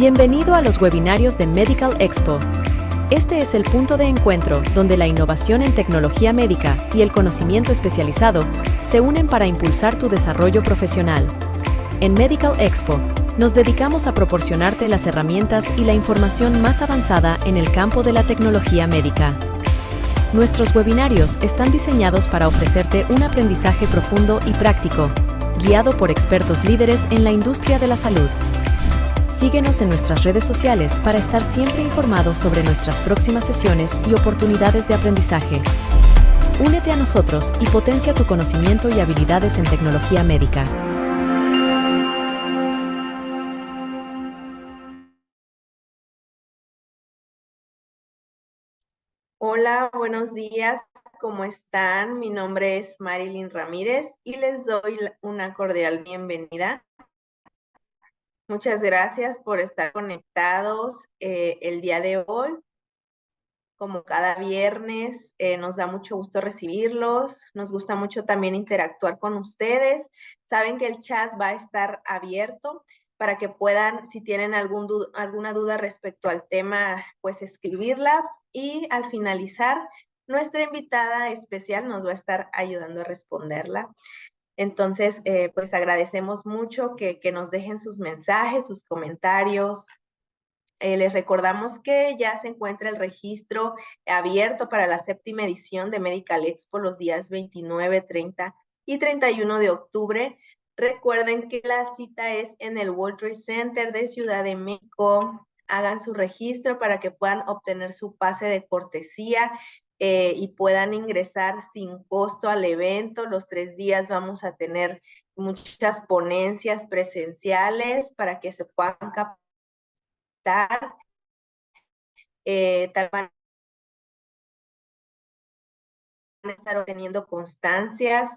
Bienvenido a los webinarios de Medical Expo. Este es el punto de encuentro donde la innovación en tecnología médica y el conocimiento especializado se unen para impulsar tu desarrollo profesional. En Medical Expo, nos dedicamos a proporcionarte las herramientas y la información más avanzada en el campo de la tecnología médica. Nuestros webinarios están diseñados para ofrecerte un aprendizaje profundo y práctico, guiado por expertos líderes en la industria de la salud. Síguenos en nuestras redes sociales para estar siempre informado sobre nuestras próximas sesiones y oportunidades de aprendizaje. Únete a nosotros y potencia tu conocimiento y habilidades en tecnología médica. Hola, buenos días, ¿cómo están? Mi nombre es Marilyn Ramírez y les doy una cordial bienvenida. Muchas gracias por estar conectados el día de hoy. Como cada viernes, nos da mucho gusto recibirlos. Nos gusta mucho también interactuar con ustedes. Saben que el chat va a estar abierto para que puedan, si tienen alguna duda respecto al tema, pues escribirla. Y al finalizar, nuestra invitada especial nos va a estar ayudando a responderla. Entonces, pues agradecemos mucho que nos dejen sus mensajes, sus comentarios. Les recordamos que ya se encuentra el registro abierto para la 7ª edición de Medical Expo los días 29, 30 y 31 de octubre. Recuerden que la cita es en el World Trade Center de Ciudad de México. Hagan su registro para que puedan obtener su pase de cortesía y puedan ingresar sin costo al evento. Los 3 días vamos a tener muchas ponencias presenciales para que se puedan captar. También van a estar obteniendo constancias,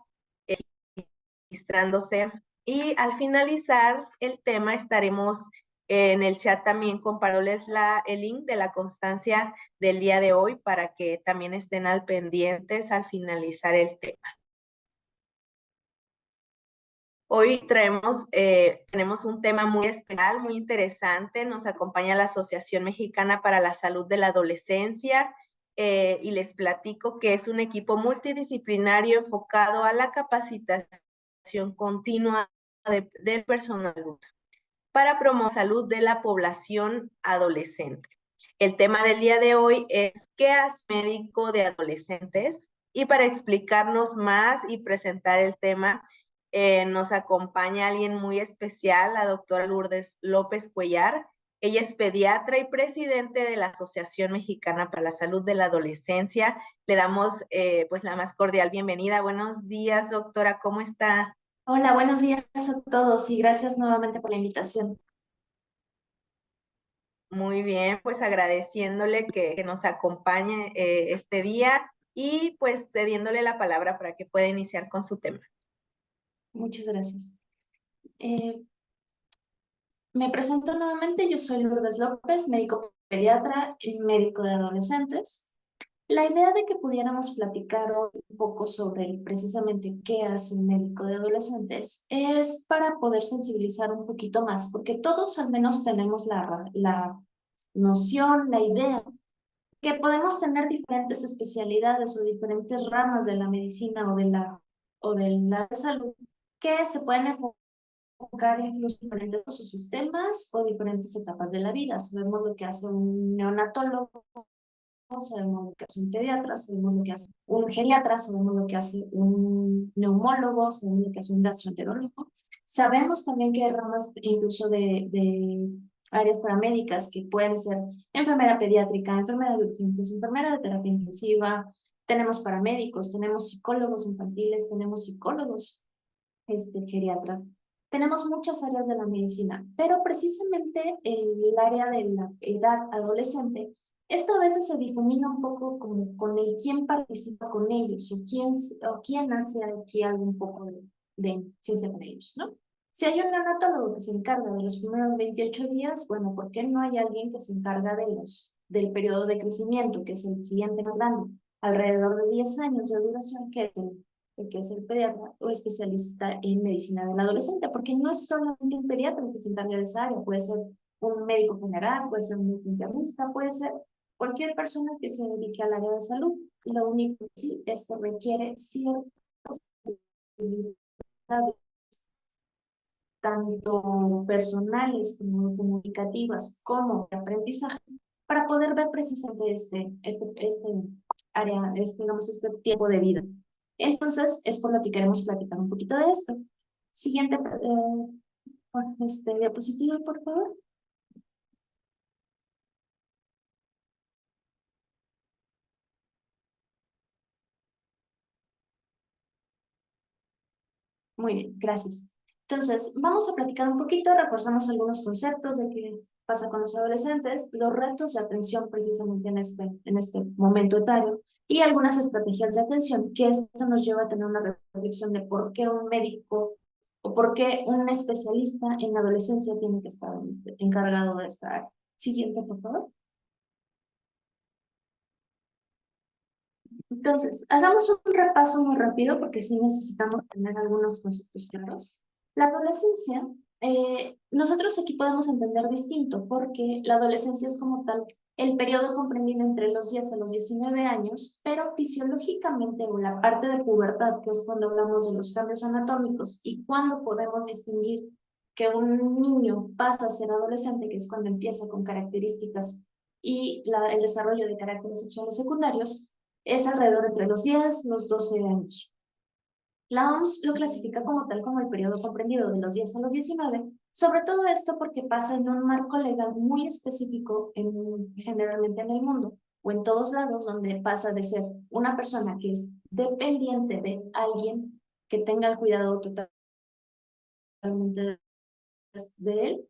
registrándose. Y al finalizar el tema estaremos en el chat también comparándoles el link de la constancia del día de hoy para que también estén al pendientes al finalizar el tema. Hoy tenemos un tema muy especial, muy interesante. Nos acompaña la Asociación Mexicana para la Salud de la Adolescencia y les platico que es un equipo multidisciplinario enfocado a la capacitación continua del personal para promover la salud de la población adolescente. El tema del día de hoy es ¿qué hace un médico de adolescentes? Y para explicarnos más y presentar el tema, nos acompaña alguien muy especial, la doctora Lourdes López Cuellar. Ella es pediatra y presidente de la Asociación Mexicana para la Salud de la Adolescencia. Le damos pues la más cordial bienvenida. Buenos días, doctora, ¿cómo está? Hola, buenos días a todos y gracias nuevamente por la invitación. Muy bien, pues agradeciéndole que nos acompañe este día y pues cediéndole la palabra para que pueda iniciar con su tema. Muchas gracias. Me presento nuevamente, yo soy Lourdes López, médico pediatra y médico de adolescentes. La idea de que pudiéramos platicar hoy un poco sobre precisamente qué hace un médico de adolescentes es para poder sensibilizar un poquito más, porque todos al menos tenemos la noción, la idea que podemos tener diferentes especialidades o diferentes ramas de la medicina o de la salud que se pueden enfocar en los diferentes sistemas o diferentes etapas de la vida. Sabemos lo que hace un neonatólogo, sabemos lo que hace un pediatra, sabemos lo que hace un geriatra, sabemos lo que hace un neumólogo, sabemos lo que hace un gastroenterólogo. Sabemos también que hay ramas incluso de áreas paramédicas que pueden ser enfermera pediátrica, enfermera de urgencias, enfermera de terapia intensiva, tenemos paramédicos, tenemos psicólogos infantiles, tenemos psicólogos geriatras. Tenemos muchas áreas de la medicina, pero precisamente el área de la edad adolescente, esta a veces se difumina un poco como con el quién participa con ellos o quién hace aquí algo un poco de ciencia con ellos, ¿no? Si hay un neonatólogo que se encarga de los primeros 28 días, bueno, ¿por qué no hay alguien que se encarga del periodo de crecimiento, que es el siguiente más grande, alrededor de 10 años de duración, que es el pediatra o especialista en medicina del adolescente? Porque no es solamente un pediatra el que se encarga de esa área, puede ser un médico general, puede ser un internista, puede ser cualquier persona que se dedique al área de salud. Lo único que sí es que requiere ciertas habilidades, tanto personales como comunicativas, como de aprendizaje, para poder ver precisamente este área, digamos, este tiempo de vida. Entonces, es por lo que queremos platicar un poquito de esto. Siguiente diapositiva, por favor. Muy bien, gracias. Entonces, vamos a platicar un poquito, reforzamos algunos conceptos de qué pasa con los adolescentes, los retos de atención precisamente en este momento etario y algunas estrategias de atención, que esto nos lleva a tener una reflexión de por qué un médico o por qué un especialista en adolescencia tiene que estar encargado de esta área. Siguiente, por favor. Entonces, hagamos un repaso muy rápido porque sí necesitamos tener algunos conceptos claros. La adolescencia, nosotros aquí podemos entender distinto porque la adolescencia es como tal el periodo comprendido entre los 10 a los 19 años, pero fisiológicamente o la parte de pubertad, que es cuando hablamos de los cambios anatómicos y cuando podemos distinguir que un niño pasa a ser adolescente, que es cuando empieza con características y el desarrollo de caracteres sexuales secundarios, es alrededor entre los 10 y los 12 años. La OMS lo clasifica como tal como el periodo comprendido de los 10 a los 19, sobre todo esto porque pasa en un marco legal muy específico generalmente en el mundo o en todos lados, donde pasa de ser una persona que es dependiente de alguien que tenga el cuidado totalmente de él,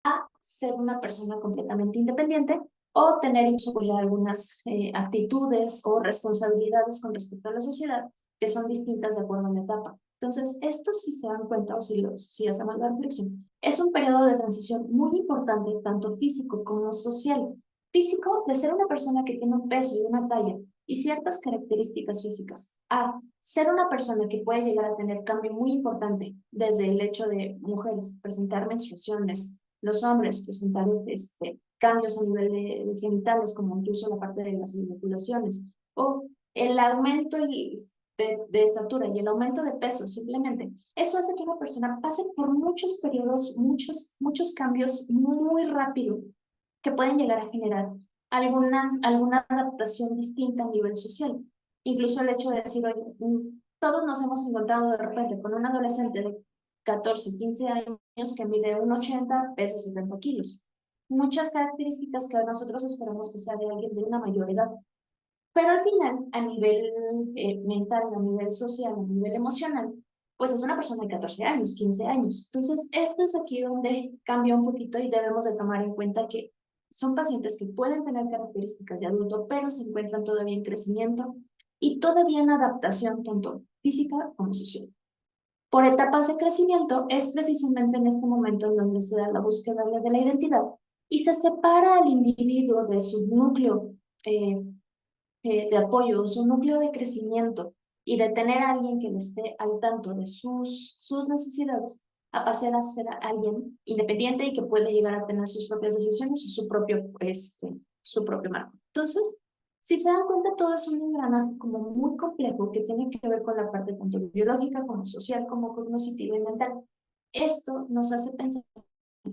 a ser una persona completamente independiente o tener incluso algunas actitudes o responsabilidades con respecto a la sociedad que son distintas de acuerdo a la etapa. Entonces, esto, si se dan cuenta o si hacemos la reflexión, es un periodo de transición muy importante, tanto físico como social. Físico, de ser una persona que tiene un peso y una talla y ciertas características físicas, a ser una persona que puede llegar a tener cambio muy importante, desde el hecho de mujeres presentar menstruaciones, los hombres presentar cambios a nivel de genitales, como incluso la parte de las eyaculaciones, o el aumento de estatura y el aumento de peso, simplemente. Eso hace que una persona pase por muchos periodos, muchos cambios muy rápido, que pueden llegar a generar alguna adaptación distinta a nivel social. Incluso el hecho de decir, oye, todos nos hemos encontrado de repente con un adolescente de 14, 15 años que mide 1,80, pesa 70 kilos. Muchas características que nosotros esperamos que sea de alguien de una mayor edad. Pero al final, a nivel mental, a nivel social, a nivel emocional, pues es una persona de 14 años, 15 años. Entonces, esto es aquí donde cambia un poquito y debemos de tomar en cuenta que son pacientes que pueden tener características de adulto, pero se encuentran todavía en crecimiento y todavía en adaptación, tanto física como social. Por etapas de crecimiento es precisamente en este momento en donde se da la búsqueda de la identidad y se separa al individuo de su núcleo de apoyo, su núcleo de crecimiento y de tener a alguien que le esté al tanto de sus necesidades, a pasar a ser alguien independiente y que puede llegar a tener sus propias decisiones y su propio marco. Entonces, si se dan cuenta, todo es un engranaje como muy complejo que tiene que ver con la parte tanto biológica como social, como cognitiva y mental. Esto nos hace pensar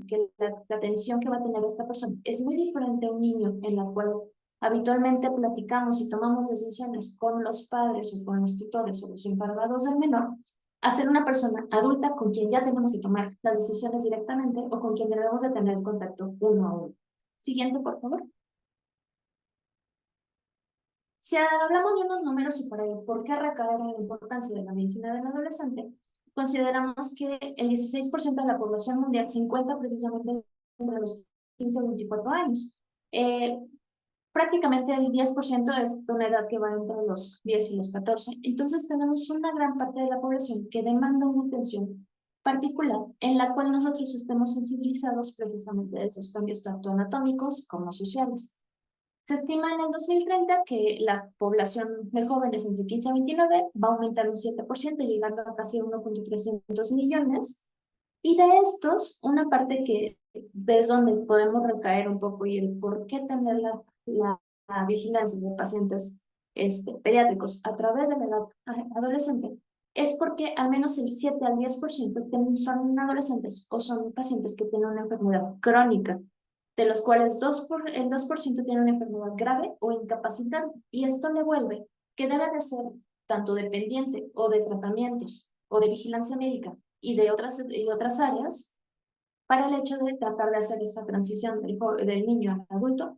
que la atención que va a tener esta persona es muy diferente a un niño en la cual habitualmente platicamos y tomamos decisiones con los padres o con los tutores o los encargados del menor, a ser una persona adulta con quien ya tenemos que tomar las decisiones directamente o con quien debemos de tener contacto uno a uno. Siguiente, por favor. Si hablamos de unos números y por qué recaer en la importancia de la medicina del adolescente, consideramos que el 16% de la población mundial se encuentra precisamente entre los 15 a 24 años. Prácticamente el 10% es de una edad que va entre los 10 y los 14. Entonces tenemos una gran parte de la población que demanda una atención particular en la cual nosotros estemos sensibilizados precisamente de estos cambios tanto anatómicos como sociales. Se estima en el 2030 que la población de jóvenes entre 15 a 29 va a aumentar un 7%, llegando a casi 1,3 millones. Y de estos, una parte que es donde podemos recaer un poco y el por qué tener la vigilancia de pacientes pediátricos a través de la edad adolescente, es porque al menos el 7 al 10% son adolescentes o son pacientes que tienen una enfermedad crónica, de los cuales el 2% tiene una enfermedad grave o incapacitante. Y esto le vuelve que debe de ser tanto dependiente o de tratamientos o de vigilancia médica y otras áreas para el hecho de tratar de hacer esta transición del niño al adulto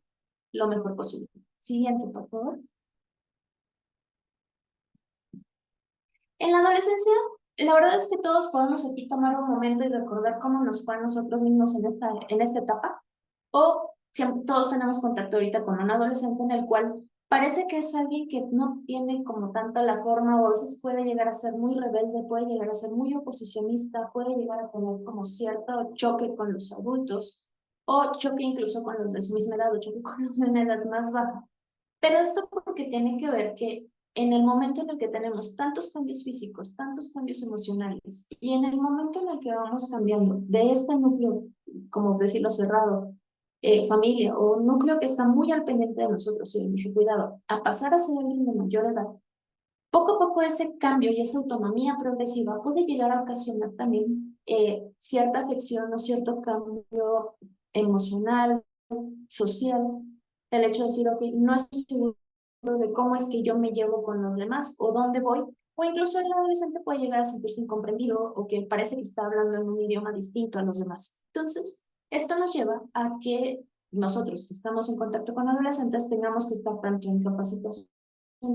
lo mejor posible. Siguiente, por favor. En la adolescencia, la verdad es que todos podemos aquí tomar un momento y recordar cómo nos fue a nosotros mismos en esta etapa, o todos tenemos contacto ahorita con un adolescente en el cual parece que es alguien que no tiene como tanto la forma, o a veces puede llegar a ser muy rebelde, puede llegar a ser muy oposicionista, puede llegar a tener como cierto choque con los adultos, o choque incluso con los de su misma edad, o choque con los de una edad más baja. Pero esto porque tiene que ver que en el momento en el que tenemos tantos cambios físicos, tantos cambios emocionales, y en el momento en el que vamos cambiando de este núcleo, como decirlo cerrado, familia o núcleo que está muy al pendiente de nosotros y de nuestro cuidado, a pasar a ser alguien de mayor edad, poco a poco ese cambio y esa autonomía progresiva puede llegar a ocasionar también cierta afección o cierto cambio emocional, social, el hecho de decir, ok, no estoy seguro de cómo es que yo me llevo con los demás o dónde voy, o incluso el adolescente puede llegar a sentirse incomprendido o que parece que está hablando en un idioma distinto a los demás. Entonces, esto nos lleva a que nosotros que estamos en contacto con adolescentes tengamos que estar tanto en capacitación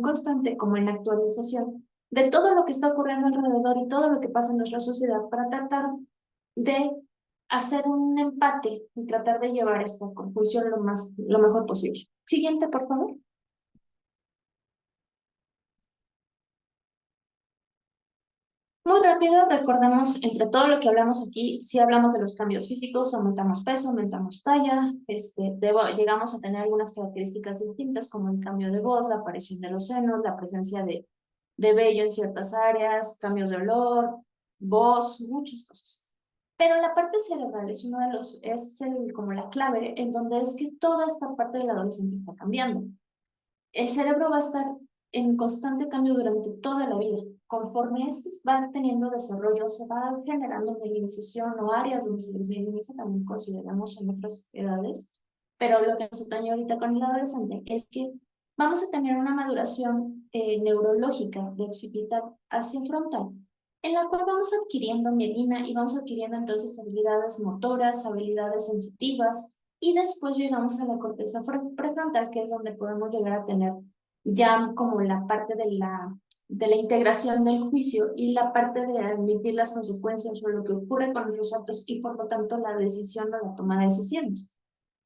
constante como en actualización de todo lo que está ocurriendo alrededor y todo lo que pasa en nuestra sociedad para tratar de hacer un empate y tratar de llevar esta confusión lo mejor posible. Siguiente, por favor. Muy rápido, recordemos entre todo lo que hablamos aquí, si hablamos de los cambios físicos, aumentamos peso, aumentamos talla, llegamos a tener algunas características distintas como el cambio de voz, la aparición de los senos, la presencia de vello en ciertas áreas, cambios de olor, voz, muchas cosas. Pero la parte cerebral es como la clave en donde es que toda esta parte del adolescente está cambiando. El cerebro va a estar en constante cambio durante toda la vida. Conforme van teniendo desarrollo, se va generando mielinización o áreas donde se desmieliniza, también consideramos en otras edades. Pero lo que nos atañe ahorita con el adolescente es que vamos a tener una maduración neurológica de occipital hacia frontal, en la cual vamos adquiriendo mielina y vamos adquiriendo entonces habilidades motoras, habilidades sensitivas, y después llegamos a la corteza prefrontal, que es donde podemos llegar a tener ya como la parte de la integración del juicio y la parte de admitir las consecuencias o lo que ocurre con nuestros actos y por lo tanto la decisión o la toma de decisiones.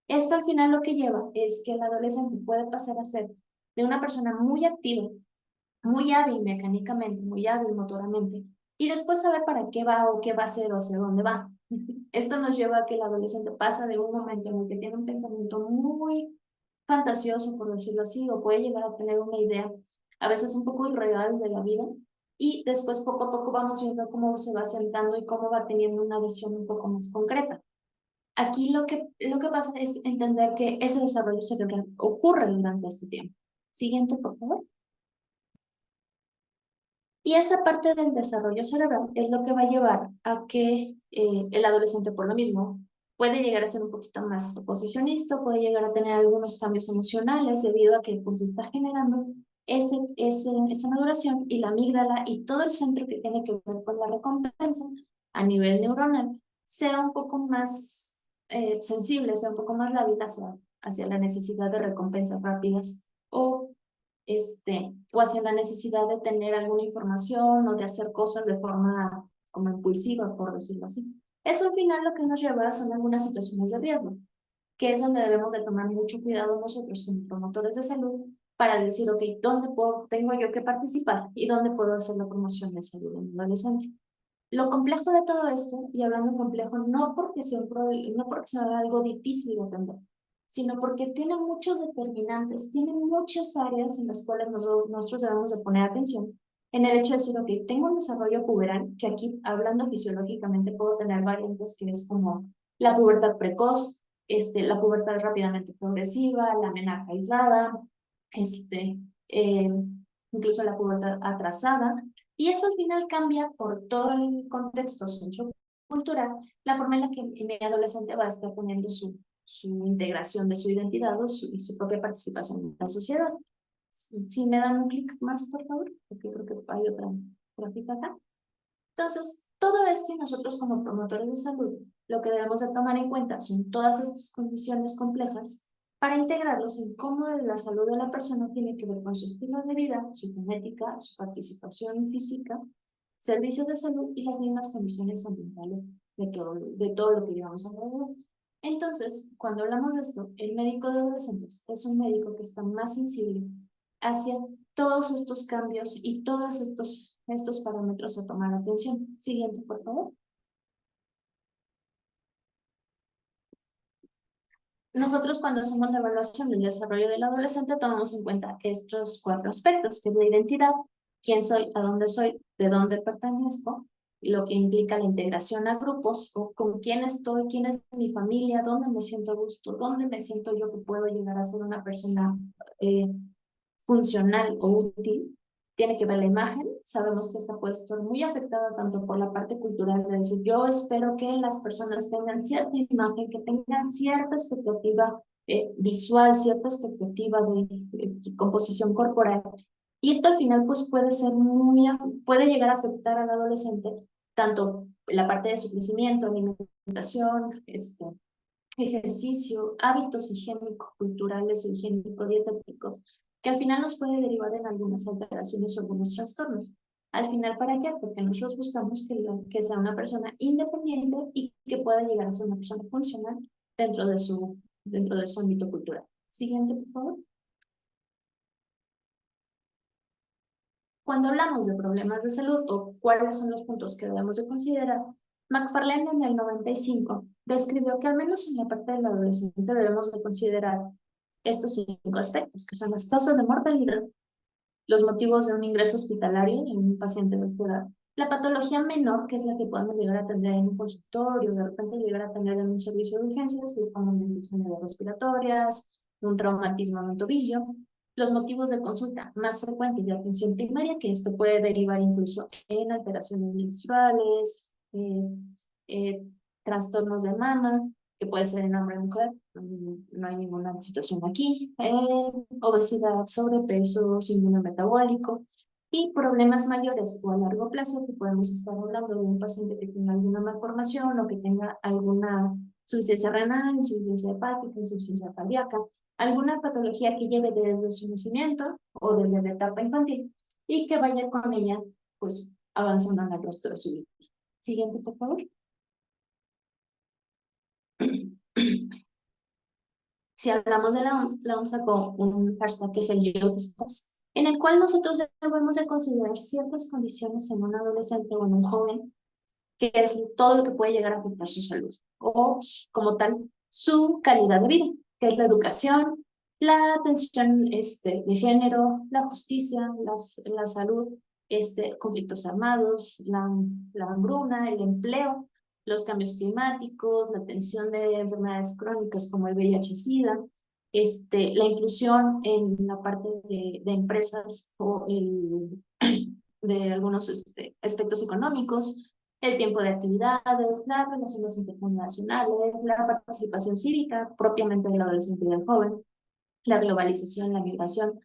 Esto al final lo que lleva es que el adolescente puede pasar a ser de una persona muy activa, muy hábil mecánicamente, muy hábil motoramente, y después saber para qué va o qué va a hacer o hacia dónde va. Esto nos lleva a que el adolescente pasa de un momento en el que tiene un pensamiento muy fantasioso, por decirlo así, o puede llegar a tener una idea a veces un poco irreal de la vida, y después poco a poco vamos viendo cómo se va sentando y cómo va teniendo una visión un poco más concreta. Aquí lo que pasa es entender que ese desarrollo cerebral ocurre durante este tiempo. Siguiente, por favor. Y esa parte del desarrollo cerebral es lo que va a llevar a que el adolescente, por lo mismo, puede llegar a ser un poquito más oposicionista, puede llegar a tener algunos cambios emocionales debido a que pues está generando esa maduración y la amígdala y todo el centro que tiene que ver con la recompensa a nivel neuronal sea un poco más sensible, sea un poco más lábil hacia la necesidad de recompensas rápidas o o hacia la necesidad de tener alguna información o de hacer cosas de forma como impulsiva, por decirlo así. Eso al final lo que nos lleva son algunas situaciones de riesgo, que es donde debemos de tomar mucho cuidado nosotros como promotores de salud para decir, ok, ¿dónde tengo yo que participar y dónde puedo hacer la promoción de salud en el adolescente? Lo complejo de todo esto, y hablando complejo, no porque sea algo difícil de atender, sino porque tiene muchos determinantes, tiene muchas áreas en las cuales nosotros debemos de poner atención en el hecho de decir, ok, tengo un desarrollo puberal, que aquí hablando fisiológicamente puedo tener variantes que es como la pubertad precoz, la pubertad rápidamente progresiva, la menarca aislada, eh, incluso la pubertad atrasada, y eso al final cambia por todo el contexto sociocultural, la forma en la que mi adolescente va a estar poniendo su integración de su identidad y su propia participación en la sociedad. Si me dan un clic más, por favor, porque creo que hay otra gráfica acá. Entonces, todo esto y nosotros como promotores de salud, lo que debemos de tomar en cuenta son todas estas condiciones complejas para integrarlos en cómo la salud de la persona tiene que ver con su estilo de vida, su genética, su participación física, servicios de salud y las mismas condiciones ambientales de todo lo que llevamos a cabo. Entonces, cuando hablamos de esto, el médico de adolescentes es un médico que está más sensible hacia todos estos cambios y todos estos parámetros a tomar atención. Siguiente, por favor. Nosotros cuando hacemos la evaluación del desarrollo del adolescente tomamos en cuenta estos 4 aspectos, que es la identidad, quién soy, a dónde soy, de dónde pertenezco, lo que implica la integración a grupos, o con quién estoy, quién es mi familia, dónde me siento a gusto, dónde me siento yo que puedo llegar a ser una persona funcional o útil. Tiene que ver la imagen. Sabemos que esta puede estar muy afectada tanto por la parte cultural, de decir, yo espero que las personas tengan cierta imagen, que tengan cierta expectativa visual, cierta expectativa de composición corporal. Y esto al final pues puede llegar a afectar al adolescente, tanto la parte de su crecimiento, alimentación, ejercicio, hábitos higiénico-culturales o higiénico-dietéticos, que al final nos puede derivar en algunas alteraciones o algunos trastornos. Al final, ¿para qué? Porque nosotros buscamos que sea una persona independiente y que pueda llegar a ser una persona funcional dentro de su ámbito cultural. Siguiente, por favor. Cuando hablamos de problemas de salud o cuáles son los puntos que debemos de considerar, McFarlane en el 95 describió que al menos en la parte del adolescente debemos de considerar estos 5 aspectos, que son las causas de mortalidad, los motivos de un ingreso hospitalario en un paciente de esta edad, la patología menor, que es la que podemos llegar a tener en un consultorio, de repente llegar a tener en un servicio de urgencias, que es como una infección respiratorias, un traumatismo en un tobillo, los motivos de consulta más frecuentes de atención primaria, que esto puede derivar incluso en alteraciones menstruales, trastornos de mama, que puede ser en hombre o mujer, no hay ninguna situación aquí, obesidad, sobrepeso, síndrome metabólico, y problemas mayores o a largo plazo, que podemos estar hablando de un paciente que tenga alguna malformación o que tenga alguna insuficiencia renal, insuficiencia hepática, insuficiencia cardíaca, alguna patología que lleve desde su nacimiento o desde la etapa infantil y que vaya con ella, pues, avanzando en el resto de su vida. Siguiente, por favor. Si hablamos de la OMS sacó un hashtag que es el Yo que estás, en el cual nosotros debemos de considerar ciertas condiciones en un adolescente o en un joven, que es todo lo que puede llegar a afectar su salud, o como tal, su calidad de vida, que es la educación, la atención de género, la justicia, la salud, conflictos armados, la hambruna, el empleo, los cambios climáticos, la atención de enfermedades crónicas como el VIH-Sida, la inclusión en la parte de empresas o de algunos aspectos económicos, el tiempo de actividades, las relaciones intergeneracionales, la participación cívica propiamente del adolescente y del joven, la globalización, la migración,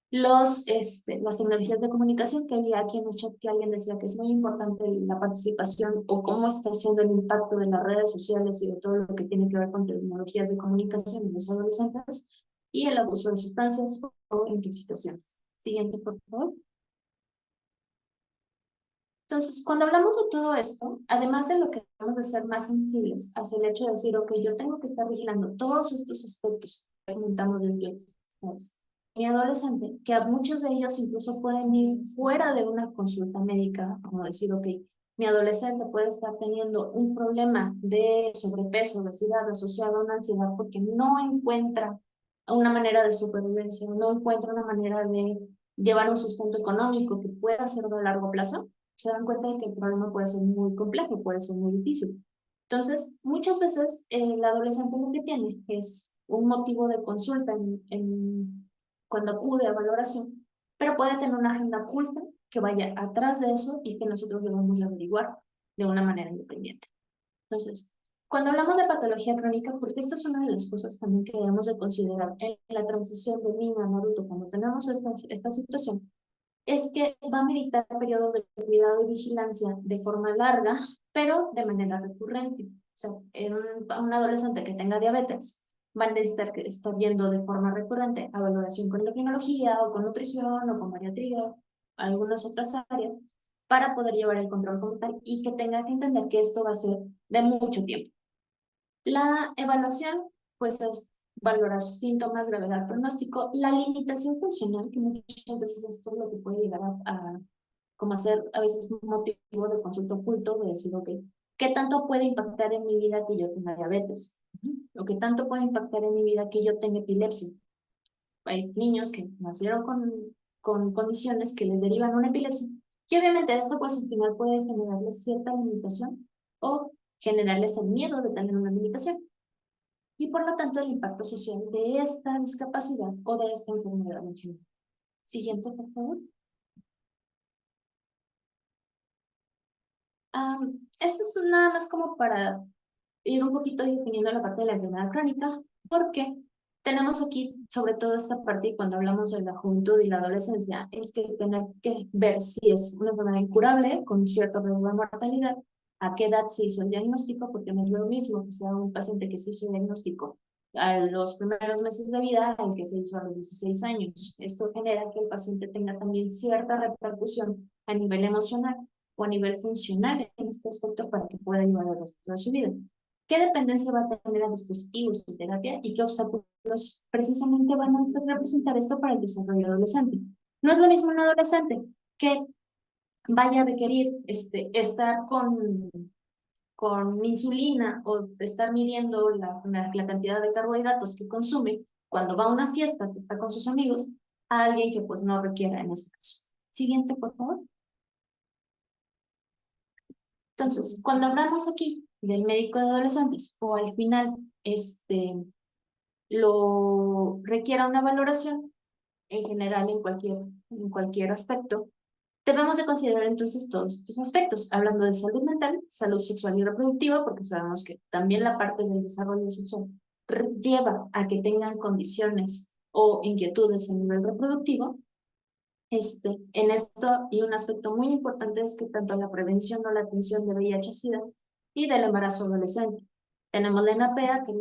las tecnologías de comunicación, que había aquí en el chat que alguien decía que es muy importante la participación o cómo está siendo el impacto de las redes sociales y de todo lo que tiene que ver con tecnologías de comunicación en los adolescentes, y el abuso de sustancias o intoxicaciones. Siguiente, por favor. Entonces, cuando hablamos de todo esto, además de lo que debemos de ser más sensibles hacia el hecho de decir, ok, yo tengo que estar vigilando todos estos aspectos que comentamos del bioestrés, mi adolescente, que a muchos de ellos incluso pueden ir fuera de una consulta médica, como decir, ok, mi adolescente puede estar teniendo un problema de sobrepeso, obesidad asociado a una ansiedad porque no encuentra una manera de supervivencia, no encuentra una manera de llevar un sustento económico que pueda hacerlo a largo plazo, se dan cuenta de que el problema puede ser muy complejo, puede ser muy difícil. Entonces, muchas veces el adolescente lo que tiene es un motivo de consulta cuando acude a valoración, pero puede tener una agenda oculta que vaya atrás de eso y que nosotros debemos averiguar de una manera independiente. Entonces, cuando hablamos de patología crónica, porque esto es una de las cosas también que debemos de considerar en la transición de niño a adulto, cuando tenemos esta situación, es que va a meditar periodos de cuidado y vigilancia de forma larga, pero de manera recurrente. O sea, en un adolescente que tenga diabetes, van a necesitar estar yendo de forma recurrente a valoración con endocrinología o con nutrición o con bariatría, algunas otras áreas, para poder llevar el control como tal y que tenga que entender que esto va a ser de mucho tiempo. La evaluación, pues, es valorar síntomas, gravedad, pronóstico, la limitación funcional, que muchas veces esto es lo que puede llegar como hacer a veces un motivo de consulta oculto, de decir, ok, ¿qué tanto puede impactar en mi vida que yo tenga diabetes? ¿O qué tanto puede impactar en mi vida que yo tenga epilepsia? Hay niños que nacieron con condiciones que les derivan una epilepsia, y obviamente esto pues al final puede generarles cierta limitación o generarles el miedo de tener una limitación y por lo tanto el impacto social de esta discapacidad o de esta enfermedad en general. Siguiente, por favor. Esto es nada más como para ir un poquito definiendo la parte de la enfermedad crónica, porque tenemos aquí sobre todo esta parte y cuando hablamos de la juventud y la adolescencia, es que tener que ver si es una enfermedad incurable con cierto riesgo de mortalidad, a qué edad se hizo el diagnóstico, porque no es lo mismo que sea un paciente que se hizo el diagnóstico a los primeros meses de vida al que se hizo a los 16 años. Esto genera que el paciente tenga también cierta repercusión a nivel emocional o a nivel funcional en este aspecto para que pueda llevar el resto de su vida. ¿Qué dependencia va a tener a dispositivos de terapia y qué obstáculos precisamente van a representar esto para el desarrollo adolescente? No es lo mismo un adolescente que vaya a requerir estar con insulina o estar midiendo la cantidad de carbohidratos que consume cuando va a una fiesta que está con sus amigos, a alguien que pues no requiera en ese caso. Siguiente, por favor. Entonces, cuando hablamos aquí del médico de adolescentes o al final lo requiera una valoración, en general en cualquier aspecto, debemos de considerar entonces todos estos aspectos, hablando de salud mental, salud sexual y reproductiva, porque sabemos que también la parte del desarrollo sexual lleva a que tengan condiciones o inquietudes a nivel reproductivo. En esto, y un aspecto muy importante es que tanto la prevención o la atención de VIH-Sida y del embarazo adolescente. Tenemos la ENAPEA, que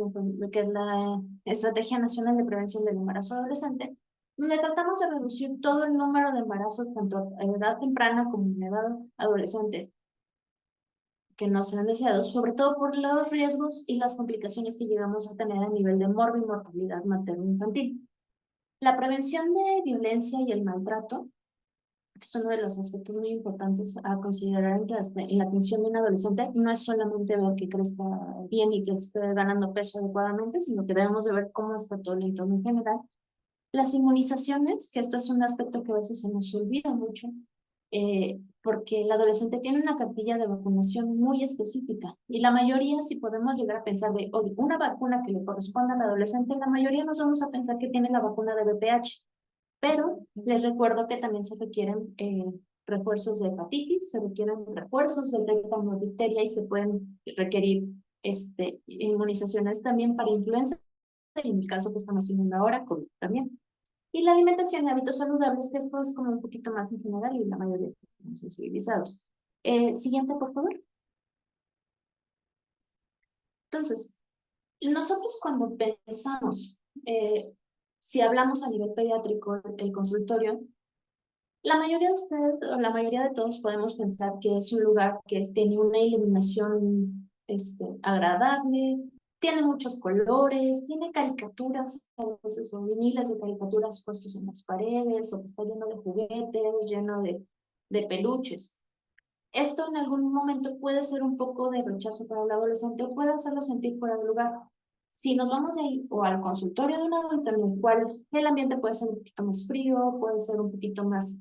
es la Estrategia Nacional de Prevención del Embarazo Adolescente, donde tratamos de reducir todo el número de embarazos, tanto en edad temprana como en edad adolescente, que no sean deseados, sobre todo por los riesgos y las complicaciones que llegamos a tener a nivel de mortalidad materno-infantil. La prevención de violencia y el maltrato es uno de los aspectos muy importantes a considerar en la atención de un adolescente. No es solamente ver que crezca bien y que esté ganando peso adecuadamente, sino que debemos de ver cómo está todo el entorno en general. Las inmunizaciones, que esto es un aspecto que a veces se nos olvida mucho, porque el adolescente tiene una cartilla de vacunación muy específica y la mayoría, si podemos llegar a pensar de, oye, una vacuna que le corresponde al adolescente, la mayoría nos vamos a pensar que tiene la vacuna de VPH. Pero les recuerdo que también se requieren refuerzos de hepatitis, se requieren refuerzos de tétano-difteria y se pueden requerir inmunizaciones también para influenza, y en el caso que estamos teniendo ahora, COVID también. Y la alimentación y hábitos saludables, que esto es como un poquito más en general y la mayoría estamos sensibilizados. Siguiente, por favor. Entonces, nosotros cuando pensamos, si hablamos a nivel pediátrico, el consultorio, la mayoría de ustedes, o la mayoría de todos podemos pensar que es un lugar que tiene una iluminación agradable, tiene muchos colores, tiene caricaturas, a veces son miles de caricaturas puestos en las paredes, o que está lleno de juguetes, lleno de peluches. Esto en algún momento puede ser un poco de rechazo para el adolescente o puede hacerlo sentir fuera de lugar. Si nos vamos de ahí o al consultorio de un adulto en el cual el ambiente puede ser un poquito más frío, puede ser un poquito más,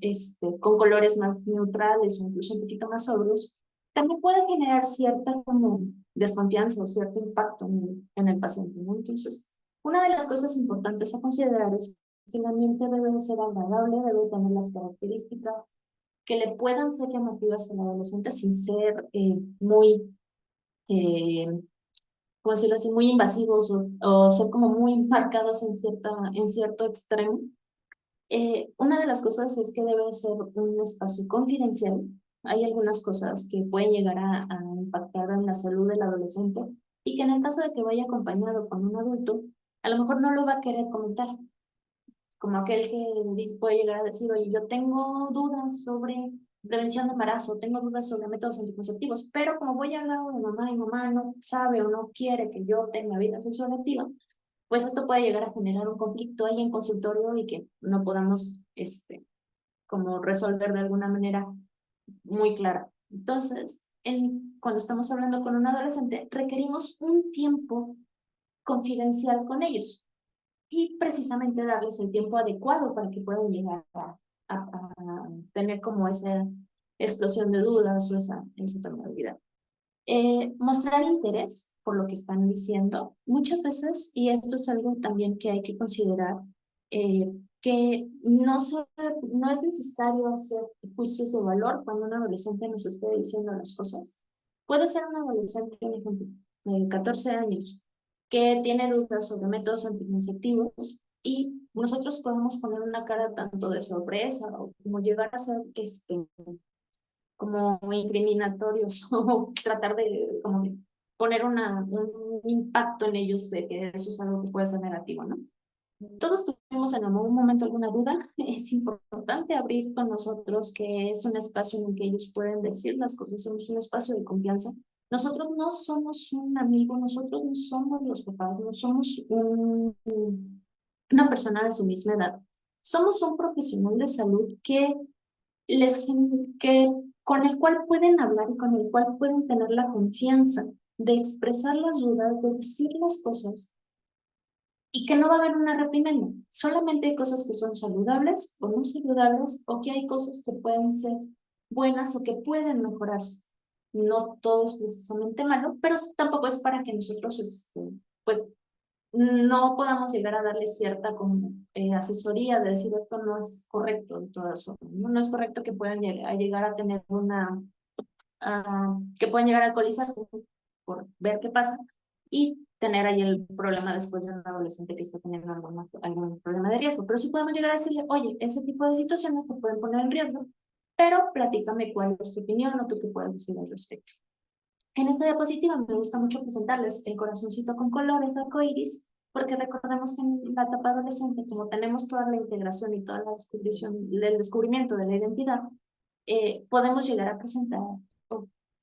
con colores más neutrales o incluso un poquito más sobrios, también puede generar cierta como desconfianza o cierto impacto en el paciente, ¿no? Entonces, una de las cosas importantes a considerar es que el ambiente debe de ser agradable, debe tener las características que le puedan ser llamativas al adolescente sin ser muy, eh, ¿cómo decirlo así?, muy invasivos o ser como muy marcados en cierto extremo. Una de las cosas es que debe ser un espacio confidencial. Hay algunas cosas que pueden llegar a impactar en la salud del adolescente y que en el caso de que vaya acompañado con un adulto, a lo mejor no lo va a querer comentar, como aquel que puede llegar a decir, oye, yo tengo dudas sobre prevención de embarazo, tengo dudas sobre métodos anticonceptivos, pero como voy al lado de mamá y mamá no sabe o no quiere que yo tenga vida sexual activa, pues esto puede llegar a generar un conflicto ahí en consultorio y que no podamos, como resolver de alguna manera muy clara. Entonces, cuando estamos hablando con un adolescente, requerimos un tiempo confidencial con ellos y precisamente darles el tiempo adecuado para que puedan llegar a tener como esa explosión de dudas o esa tonalidad. Mostrar interés por lo que están diciendo. Muchas veces, y esto es algo también que hay que considerar, que no es necesario hacer juicios de valor cuando un adolescente nos esté diciendo las cosas. Puede ser un adolescente, por ejemplo, de 14 años, que tiene dudas sobre métodos anticonceptivos y nosotros podemos poner una cara tanto de sorpresa o como llegar a ser como incriminatorios o tratar de como poner un impacto en ellos de que eso es algo que puede ser negativo, ¿no? Todos tuvimos en algún momento alguna duda. Es importante abrir con nosotros, que es un espacio en el que ellos pueden decir las cosas, somos un espacio de confianza. Nosotros no somos un amigo, nosotros no somos los papás, no somos una persona de su misma edad. Somos un profesional de salud que con el cual pueden hablar y con el cual pueden tener la confianza de expresar las dudas, de decir las cosas y que no va a haber una reprimenda. Solamente hay cosas que son saludables o no saludables o que hay cosas que pueden ser buenas o que pueden mejorarse. No todo es precisamente malo, pero tampoco es para que nosotros, pues, no podamos llegar a darle cierta como, asesoría de decir esto no es correcto de todas formas. No es correcto que puedan llegar a tener que puedan llegar a alcoholizarse por ver qué pasa y tener ahí el problema después de un adolescente que está teniendo algún problema de riesgo. Pero sí podemos llegar a decirle, oye, ese tipo de situaciones te pueden poner en riesgo, pero platícame cuál es tu opinión o tú qué puedes decir al respecto. En esta diapositiva me gusta mucho presentarles el corazoncito con colores arcoíris, porque recordemos que en la etapa adolescente, como tenemos toda la integración y toda la descubrición, el descubrimiento de la identidad, podemos llegar a presentar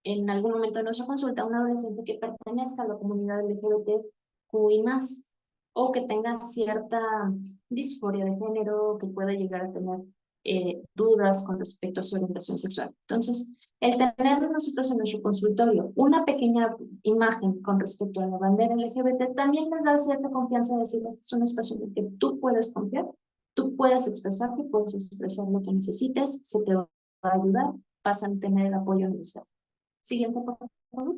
en algún momento de nuestra consulta a un adolescente que pertenezca a la comunidad LGBTQI+, o que tenga cierta disforia de género, que pueda llegar a tener dudas con respecto a su orientación sexual. Entonces, el tener nosotros en nuestro consultorio una pequeña imagen con respecto a la bandera LGBT también les da cierta confianza de decir, este es un espacio en el que tú puedes confiar, tú puedes expresarte, puedes expresar lo que necesites, se te va a ayudar, vas a tener el apoyo necesario. Siguiente, por favor.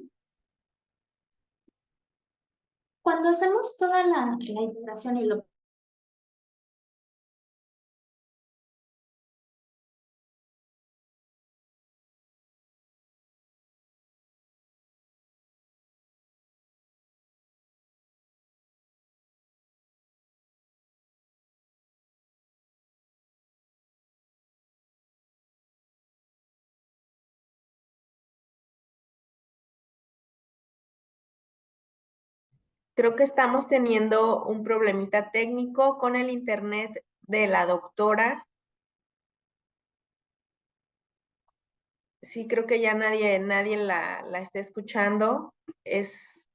Cuando hacemos toda la integración y lo Creo que estamos teniendo un problemita técnico con el internet de la doctora. Sí, creo que ya nadie la está escuchando. Es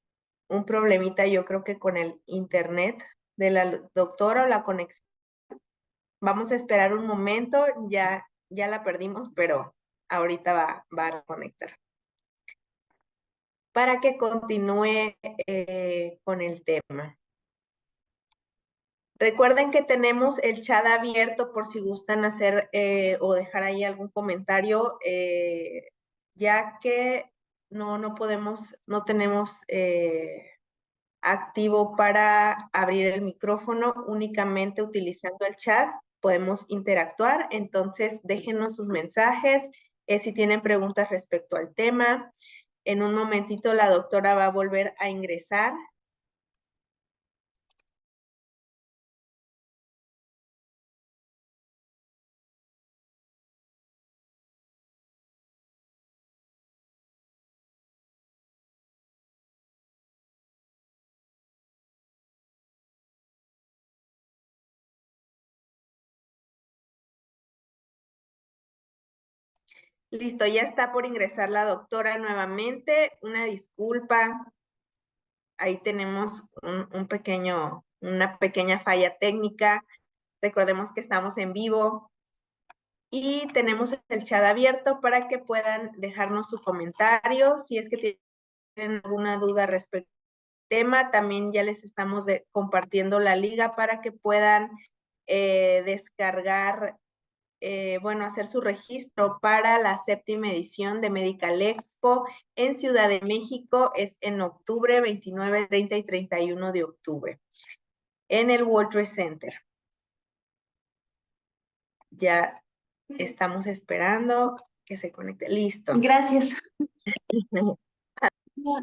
un problemita, yo creo que con el internet de la doctora o la conexión. Vamos a esperar un momento, ya la perdimos, pero ahorita va a reconectar. para que continúe con el tema. Recuerden que tenemos el chat abierto por si gustan hacer o dejar ahí algún comentario, ya que no tenemos activo para abrir el micrófono, únicamente utilizando el chat podemos interactuar. Entonces déjenos sus mensajes, si tienen preguntas respecto al tema. En un momentito la doctora va a volver a ingresar. Listo, ya está por ingresar la doctora nuevamente. Una disculpa. Ahí tenemos una pequeña falla técnica. Recordemos que estamos en vivo y tenemos el chat abierto para que puedan dejarnos su comentario. Si es que tienen alguna duda respecto al tema, también ya les estamos compartiendo la liga para que puedan descargar, hacer su registro para la 7ª edición de Medical Expo en Ciudad de México. Es en octubre, 29, 30 y 31 de octubre, en el World Trade Center. Ya estamos esperando que se conecte. Listo. Gracias.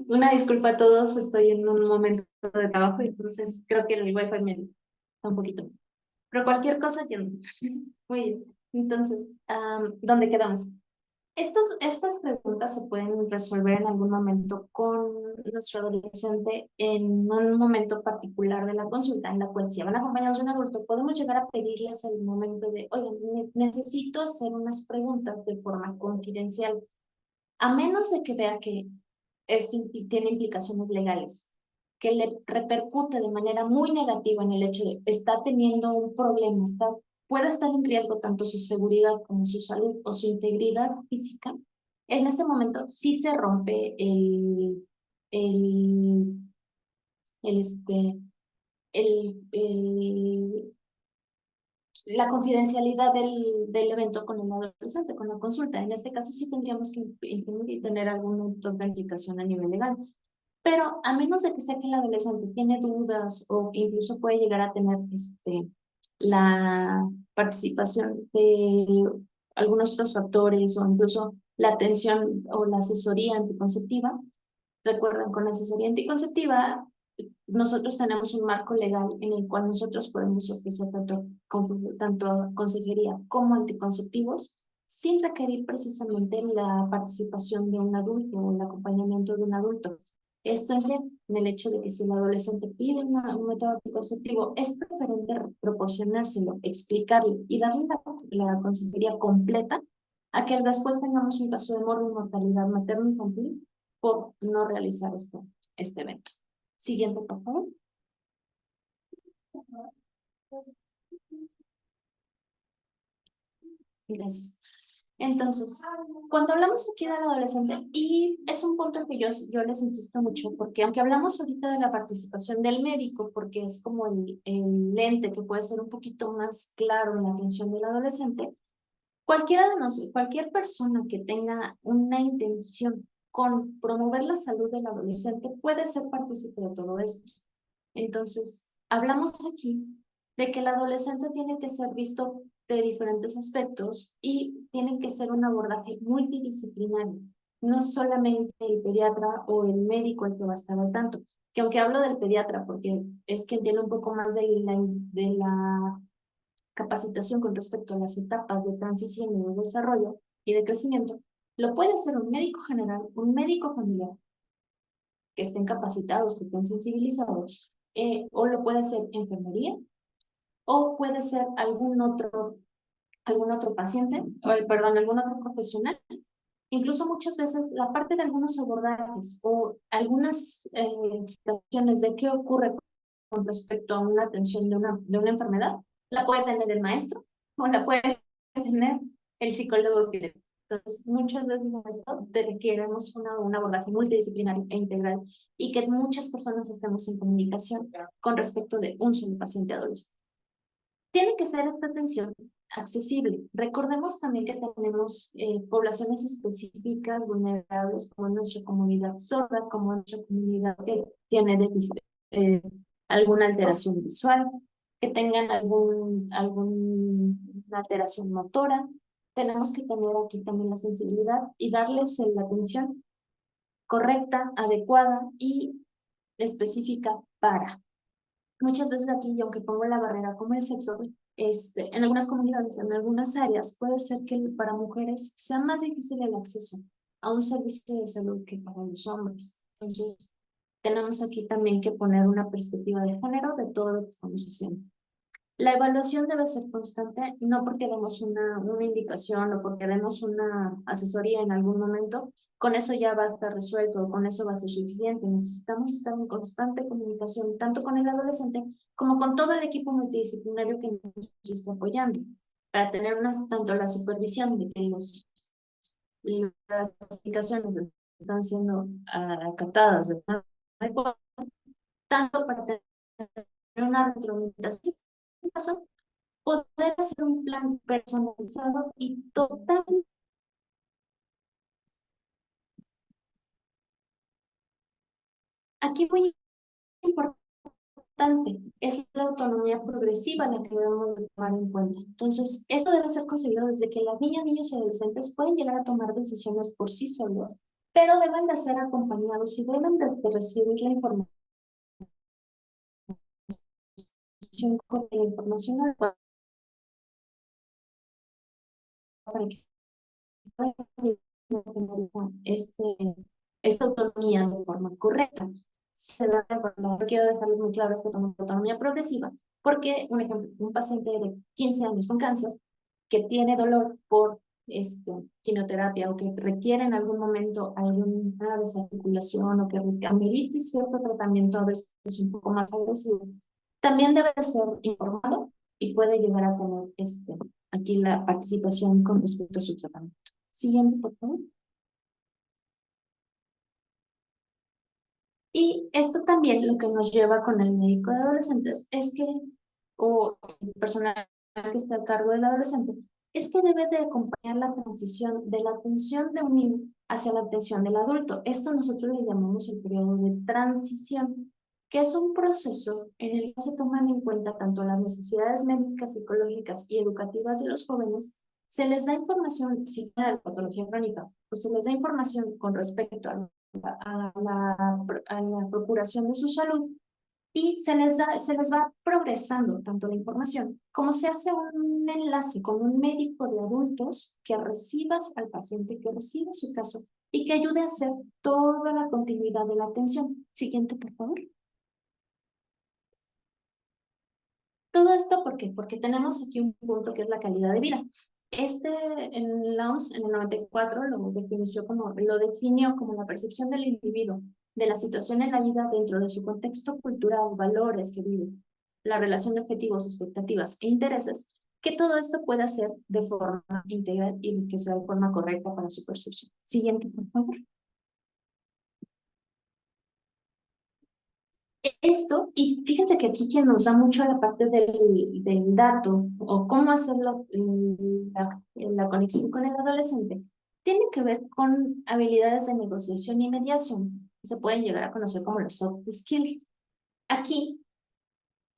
Una disculpa a todos, estoy en un momento de trabajo, entonces creo que el wifi me está un poquito. Pero cualquier cosa, yo... Muy bien. Entonces, ¿dónde quedamos? Estas preguntas se pueden resolver en algún momento con nuestro adolescente en un momento particular de la consulta, en la cual si van acompañados de un adulto, podemos llegar a pedirles el momento de, oye, necesito hacer unas preguntas de forma confidencial, a menos de que vea que esto tiene implicaciones legales, que le repercute de manera muy negativa en el hecho de está teniendo un problema, puede estar en riesgo tanto su seguridad como su salud o su integridad física. En este momento sí se rompe el, este, la confidencialidad del evento con el adolescente, con la consulta. En este caso sí tendríamos que imprimir y tener alguna otra implicación a nivel legal. Pero a menos de que sea que el adolescente tiene dudas o incluso puede llegar a tener la participación de algunos otros factores o incluso la atención o la asesoría anticonceptiva. Recuerden, con la asesoría anticonceptiva nosotros tenemos un marco legal en el cual nosotros podemos ofrecer tanto consejería como anticonceptivos sin requerir precisamente la participación de un adulto o el acompañamiento de un adulto. Esto es en el hecho de que si el adolescente pide un método anticonceptivo, es preferente proporcionárselo, explicarle y darle la consejería completa a que después tengamos un caso de mortalidad materno-infantil por no realizar este evento. Siguiente, por favor. Gracias. Entonces, cuando hablamos aquí del adolescente, y es un punto que yo les insisto mucho, porque aunque hablamos ahorita de la participación del médico, porque es como el lente que puede ser un poquito más claro en la atención del adolescente, cualquier persona que tenga una intención con promover la salud del adolescente puede ser partícipe de todo esto. Entonces, hablamos aquí de que el adolescente tiene que ser visto de diferentes aspectos y tiene que ser un abordaje multidisciplinario. No es solamente el pediatra o el médico el que va a estar al tanto, que aunque hablo del pediatra porque es quien tiene un poco más de la capacitación con respecto a las etapas de transición y de desarrollo y de crecimiento, lo puede hacer un médico general, un médico familiar, que estén capacitados, que estén sensibilizados, o lo puede hacer enfermería, o puede ser algún otro paciente, perdón, algún otro profesional. Incluso muchas veces la parte de algunos abordajes o algunas situaciones de qué ocurre con respecto a una atención de una enfermedad, la puede tener el maestro o la puede tener el psicólogo clínico. Entonces, muchas veces en esto requerimos un abordaje multidisciplinario e integral y que muchas personas estemos en comunicación con respecto de un solo paciente adolescente. Tiene que ser esta atención accesible. Recordemos también que tenemos poblaciones específicas vulnerables como nuestra comunidad sorda, como nuestra comunidad que tiene déficit, alguna alteración visual, que tengan alguna alteración motora. Tenemos que tener aquí también la sensibilidad y darles la atención correcta, adecuada y específica para. Muchas veces aquí, y aunque pongo la barrera como el sexo, en algunas comunidades, en algunas áreas, puede ser que para mujeres sea más difícil el acceso a un servicio de salud que para los hombres. Entonces, tenemos aquí también que poner una perspectiva de género de todo lo que estamos haciendo. La evaluación debe ser constante, no porque demos una indicación o porque demos una asesoría en algún momento, con eso ya va a estar resuelto, con eso va a ser suficiente. Necesitamos estar en constante comunicación, tanto con el adolescente como con todo el equipo multidisciplinario que nos está apoyando, para tener tanto la supervisión de que las indicaciones están siendo acatadas de forma adecuada, tanto para tener una retroalimentación caso, poder hacer un plan personalizado y total. Aquí muy importante es la autonomía progresiva la que debemos de tomar en cuenta. Entonces, esto debe ser conseguido desde que las niñas, niños y adolescentes pueden llegar a tomar decisiones por sí solos, pero deben de ser acompañados y deben de recibir la información con la información adecuada para que esta autonomía de forma correcta. Se da, quiero dejarles muy claro esta autonomía progresiva, porque, un ejemplo, un paciente de 15 años con cáncer que tiene dolor por quimioterapia o que requiere en algún momento alguna desarticulación o que amerite cierto tratamiento a veces un poco más agresivo, también debe ser informado y puede llegar a tener aquí la participación con respecto a su tratamiento. Siguiente, por favor. Y esto también lo que nos lleva con el médico de adolescentes es que, o el personal que está a cargo del adolescente, es que debe de acompañar la transición de la atención de un niño hacia la atención del adulto. Esto nosotros le llamamos el periodo de transición, que es un proceso en el que se toman en cuenta tanto las necesidades médicas, psicológicas y educativas de los jóvenes. Se les da información, si tienen patología crónica, pues se les da información con respecto a la procuración de su salud y se les va progresando tanto la información como se hace un enlace con un médico de adultos que recibas al paciente, que reciba su caso y que ayude a hacer toda la continuidad de la atención. Siguiente, por favor. Todo esto, ¿por qué? Porque tenemos aquí un punto que es la calidad de vida. En la OMS, en el 94, lo definió como la percepción del individuo de la situación en la vida dentro de su contexto cultural, valores que vive, la relación de objetivos, expectativas e intereses, que todo esto pueda ser de forma integral y que sea de forma correcta para su percepción. Siguiente, por favor. Esto, y fíjense que aquí quien nos da mucho la parte del dato o cómo hacer la conexión con el adolescente, tiene que ver con habilidades de negociación y mediación, que se pueden llegar a conocer como los soft skills. Aquí,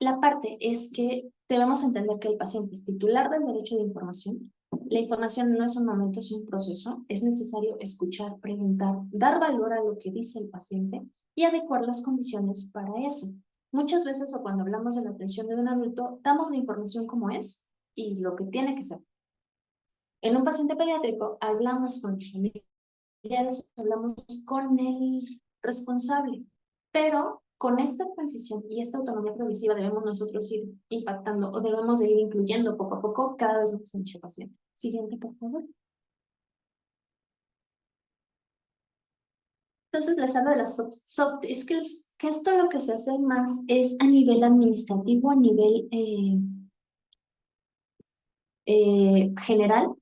la parte es que debemos entender que el paciente es titular del derecho de información. La información no es un momento, es un proceso. Es necesario escuchar, preguntar, dar valor a lo que dice el paciente y adecuar las condiciones para eso. Muchas veces o cuando hablamos de la atención de un adulto, damos la información como es y lo que tiene que ser. En un paciente pediátrico hablamos con los familiares, hablamos con el responsable, pero con esta transición y esta autonomía progresiva debemos nosotros ir impactando o debemos de ir incluyendo poco a poco cada vez más en nuestro paciente. Siguiente, por favor. Entonces les hablo de las soft skills, que esto lo que se hace más es a nivel administrativo, a nivel general,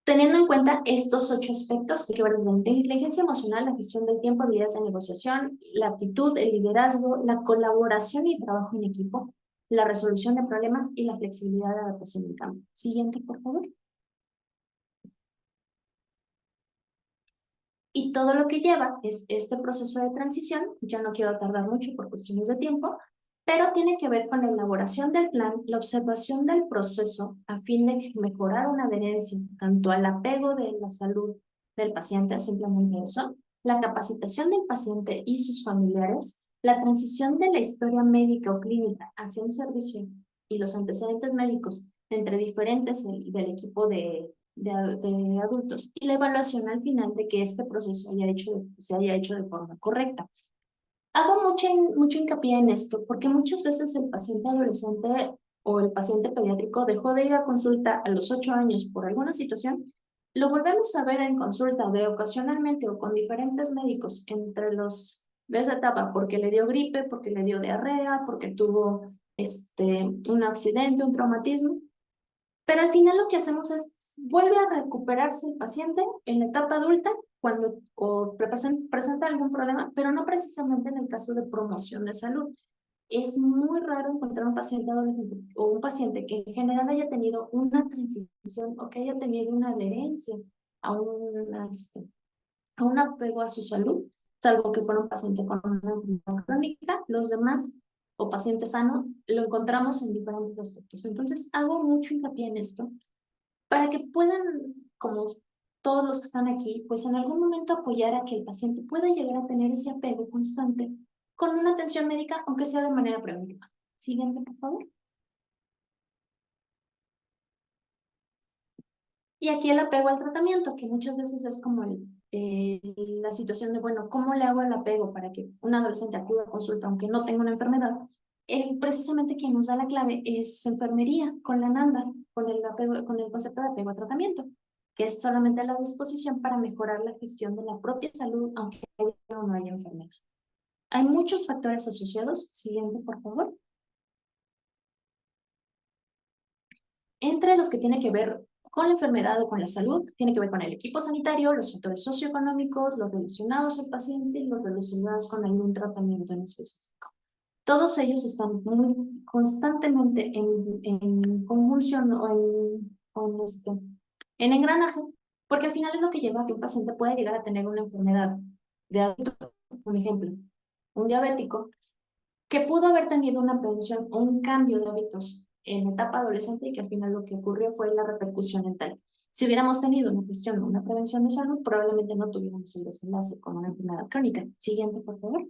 Teniendo en cuenta estos 8 aspectos que hay que ver desde la inteligencia emocional, la gestión del tiempo, habilidades de negociación, la actitud, el liderazgo, la colaboración y trabajo en equipo, la resolución de problemas y la flexibilidad de adaptación al cambio. Siguiente, por favor. Y todo lo que lleva es este proceso de transición. Yo no quiero tardar mucho por cuestiones de tiempo, pero tiene que ver con la elaboración del plan, la observación del proceso a fin de mejorar una adherencia tanto al apego de la salud del paciente, simplemente eso, la capacitación del paciente y sus familiares, la transición de la historia médica o clínica hacia un servicio y los antecedentes médicos entre diferentes del equipo de adultos y la evaluación al final de que este proceso se haya hecho de forma correcta. Hago mucho hincapié en esto porque muchas veces el paciente adolescente o el paciente pediátrico dejó de ir a consulta a los 8 años por alguna situación, lo volvemos a ver en consulta de ocasionalmente o con diferentes médicos entre los de esa etapa porque le dio gripe, porque le dio diarrea, porque tuvo un accidente, un traumatismo. Pero al final lo que hacemos es, vuelve a recuperarse el paciente en la etapa adulta cuando presenta algún problema, pero no precisamente en el caso de promoción de salud. Es muy raro encontrar un paciente adolescente o un paciente que en general haya tenido una transición o que haya tenido una adherencia a a un apego a su salud, salvo que fuera un paciente con una enfermedad crónica. Los demás o paciente sano lo encontramos en diferentes aspectos. Entonces hago mucho hincapié en esto para que puedan, como todos los que están aquí, pues en algún momento apoyar a que el paciente pueda llegar a tener ese apego constante con una atención médica, aunque sea de manera preventiva. Siguiente, por favor. Y aquí el apego al tratamiento, que muchas veces es como la situación de, bueno, ¿cómo le hago el apego para que un adolescente acuda a consulta aunque no tenga una enfermedad? Precisamente quien nos da la clave es enfermería, con la NANDA, con el concepto de apego a tratamiento, que es solamente la disposición para mejorar la gestión de la propia salud, aunque haya o no haya enfermedad. Hay muchos factores asociados. Siguiente, por favor. Entre los que tiene que ver con la enfermedad o con la salud, tiene que ver con el equipo sanitario, los factores socioeconómicos, los relacionados al paciente y los relacionados con algún tratamiento en específico. Todos ellos están muy constantemente en convulsión en engranaje, porque al final es lo que lleva a que un paciente pueda llegar a tener una enfermedad de adulto, por ejemplo, un diabético, que pudo haber tenido una prevención o un cambio de hábitos en etapa adolescente y que al final lo que ocurrió fue la repercusión en tal. Si hubiéramos tenido una gestión o una prevención de salud, probablemente no tuviéramos el desenlace con una enfermedad crónica. Siguiente, por favor.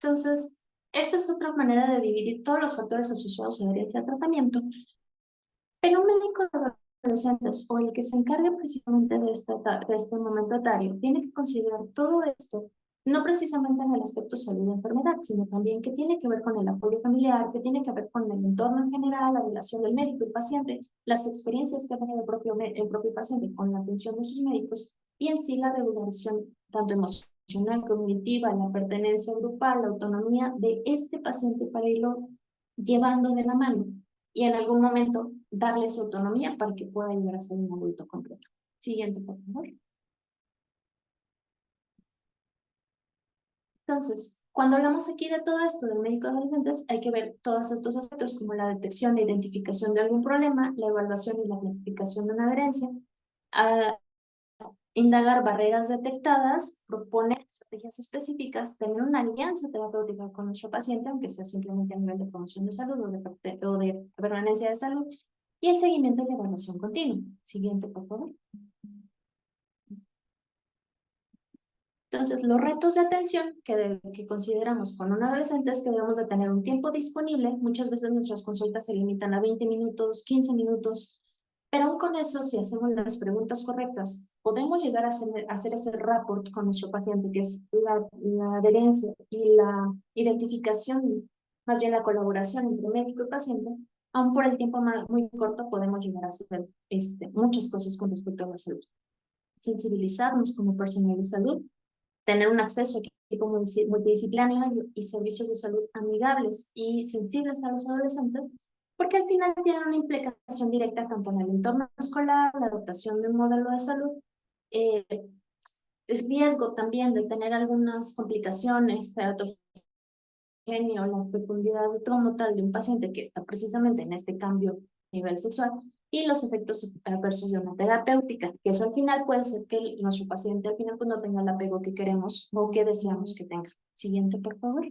Entonces, esta es otra manera de dividir todos los factores asociados a adherencia al tratamiento. Pero un médico de adolescentes o el que se encargue precisamente de este momento etario tiene que considerar todo esto, no precisamente en el aspecto salud-enfermedad, sino también que tiene que ver con el apoyo familiar, que tiene que ver con el entorno en general, la relación del médico y paciente, las experiencias que ha tenido el propio paciente con la atención de sus médicos y en sí la regulación tanto emocional, cognitiva, la pertenencia grupal, la autonomía de este paciente para irlo llevando de la mano y en algún momento darle su autonomía para que pueda llegar a ser un adulto completo. Siguiente, por favor. Entonces, cuando hablamos aquí de todo esto del médico de adolescentes, hay que ver todos estos aspectos como la detección e identificación de algún problema, la evaluación y la clasificación de una adherencia, indagar barreras detectadas, proponer estrategias específicas, tener una alianza terapéutica con nuestro paciente, aunque sea simplemente a nivel de promoción de salud o de permanencia de salud, y el seguimiento y la evaluación continua. Siguiente, por favor. Entonces, los retos de atención que consideramos con un adolescente es que debemos de tener un tiempo disponible. Muchas veces nuestras consultas se limitan a 20 minutos, 15 minutos, pero aún con eso, si hacemos las preguntas correctas, podemos llegar a hacer ese rapport con nuestro paciente, que es la adherencia y la identificación, más bien la colaboración entre médico y paciente. Aún por el tiempo muy corto podemos llegar a hacer muchas cosas con respecto a la salud. Sensibilizarnos como personal de salud, tener un acceso a equipo multidisciplinario y servicios de salud amigables y sensibles a los adolescentes, porque al final tienen una implicación directa tanto en el entorno escolar, la adoptación de un modelo de salud, el riesgo también de tener algunas complicaciones, genio, la fecundidad total de un paciente que está precisamente en este cambio a nivel sexual y los efectos adversos de una terapéutica, que eso al final puede ser que nuestro paciente al final pues, no tenga el apego que queremos o que deseamos que tenga. Siguiente, por favor.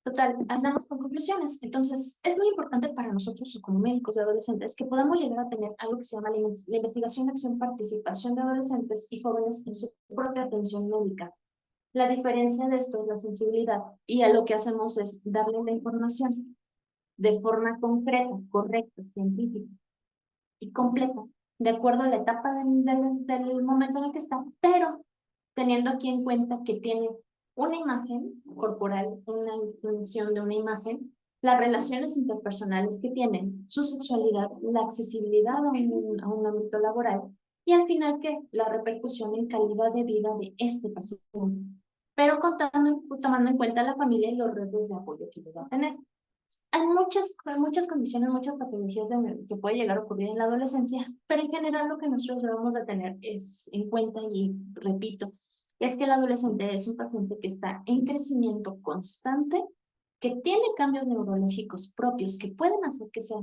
Total, andamos con conclusiones. Entonces, es muy importante para nosotros como médicos de adolescentes que podamos llegar a tener algo que se llama la investigación, acción, participación de adolescentes y jóvenes en su propia atención médica. La diferencia de esto es la sensibilidad y a lo que hacemos es darle la información de forma concreta, correcta, científica y completa, de acuerdo a la etapa del momento en el que está, pero teniendo aquí en cuenta que tiene una imagen corporal, una intención de una imagen, las relaciones interpersonales que tienen, su sexualidad, la accesibilidad a un ámbito laboral y al final que la repercusión en calidad de vida de este paciente, pero tomando en cuenta la familia y los redes de apoyo que va a tener. Hay muchas condiciones, muchas patologías que puede llegar a ocurrir en la adolescencia, pero en general lo que nosotros debemos de tener es en cuenta, y repito, es que el adolescente es un paciente que está en crecimiento constante, que tiene cambios neurológicos propios que pueden hacer que sea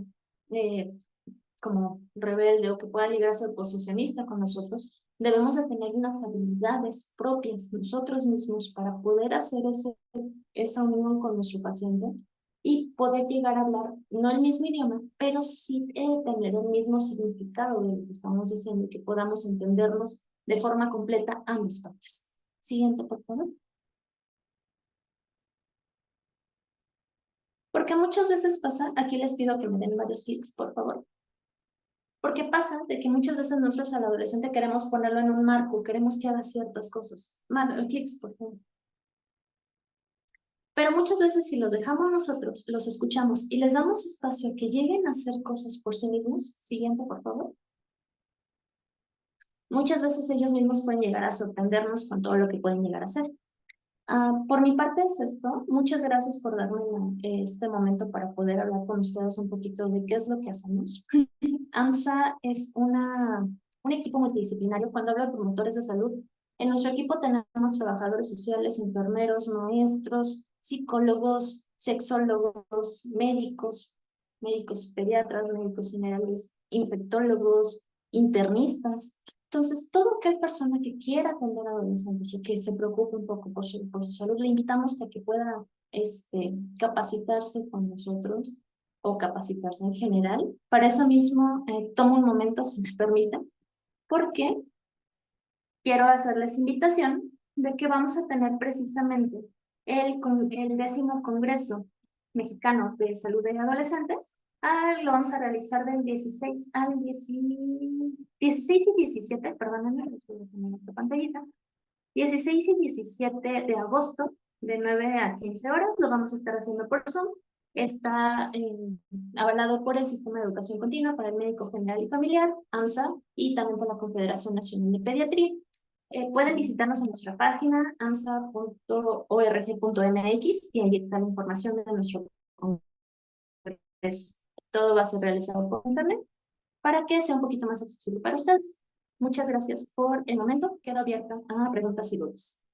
como rebelde o que pueda llegar a ser oposicionista con nosotros. Debemos de tener unas habilidades propias nosotros mismos para poder hacer esa unión con nuestro paciente y poder llegar a hablar, no el mismo idioma, pero sí tener el mismo significado de lo que estamos diciendo y que podamos entendernos de forma completa ambas partes. Siguiente, por favor. Porque muchas veces pasa, aquí les pido que me den varios clics, por favor. Porque pasa de que muchas veces nosotros al adolescente queremos ponerlo en un marco, queremos que haga ciertas cosas. Clics, por favor. Pero muchas veces si los dejamos nosotros, los escuchamos y les damos espacio a que lleguen a hacer cosas por sí mismos. Siguiente, por favor. Muchas veces ellos mismos pueden llegar a sorprendernos con todo lo que pueden llegar a hacer. Por mi parte es esto. Muchas gracias por darme este momento para poder hablar con ustedes un poquito de qué es lo que hacemos. AMSA es un equipo multidisciplinario. Cuando hablo de promotores de salud, en nuestro equipo tenemos trabajadores sociales, enfermeros, maestros, psicólogos, sexólogos, médicos pediatras, médicos generales, infectólogos, internistas. Entonces, todo aquel persona que quiera atender a adolescentes y que se preocupe un poco por su salud, le invitamos a que pueda capacitarse con nosotros o capacitarse en general. Para eso mismo, tomo un momento, si me permiten, porque quiero hacerles invitación de que vamos a tener precisamente el 10º Congreso Mexicano de Salud de Adolescentes. Lo vamos a realizar del 16 al 16 y 17, perdónenme, les voy a poner otra pantallita. 16 y 17 de agosto, de 9 a 15 horas, lo vamos a estar haciendo por Zoom. Está avalado por el Sistema de Educación Continua para el Médico General y Familiar, AMSA, y también por la Confederación Nacional de Pediatría. Pueden visitarnos en nuestra página amsa.org.mx y ahí está la información de nuestro congreso. Todo va a ser realizado por internet para que sea un poquito más accesible para ustedes. Muchas gracias por el momento. Quedo abierta a preguntas y dudas.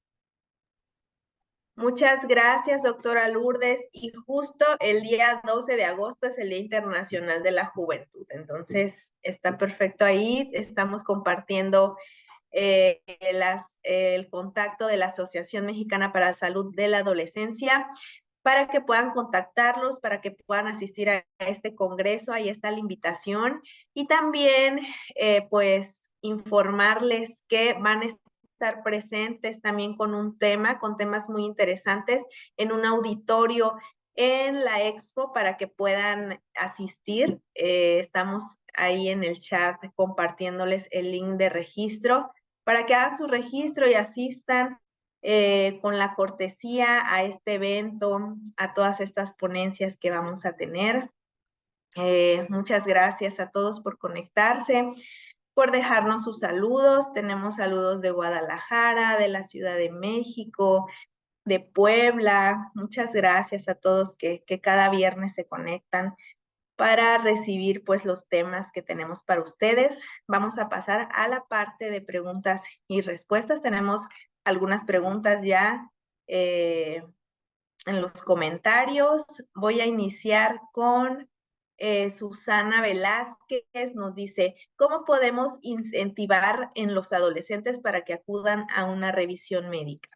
Muchas gracias, doctora Lourdes. Y justo el día 12 de agosto es el Día Internacional de la Juventud. Entonces, está perfecto ahí. Estamos compartiendo el contacto de la Asociación Mexicana para la Salud de la Adolescencia para que puedan contactarlos, para que puedan asistir a este congreso. Ahí está la invitación. Y también, pues, informarles que van a estar presentes también con temas muy interesantes en un auditorio en la expo para que puedan asistir. Estamos ahí en el chat compartiéndoles el link de registro para que hagan su registro y asistan con la cortesía a este evento, a todas estas ponencias que vamos a tener. Muchas gracias a todos por conectarse, por dejarnos sus saludos. Tenemos saludos de Guadalajara, de la Ciudad de México, de Puebla. Muchas gracias a todos que cada viernes se conectan para recibir pues los temas que tenemos para ustedes. Vamos a pasar a la parte de preguntas y respuestas. Tenemos algunas preguntas ya en los comentarios. Voy a iniciar con Susana Velázquez. Nos dice, ¿cómo podemos incentivar en los adolescentes para que acudan a una revisión médica?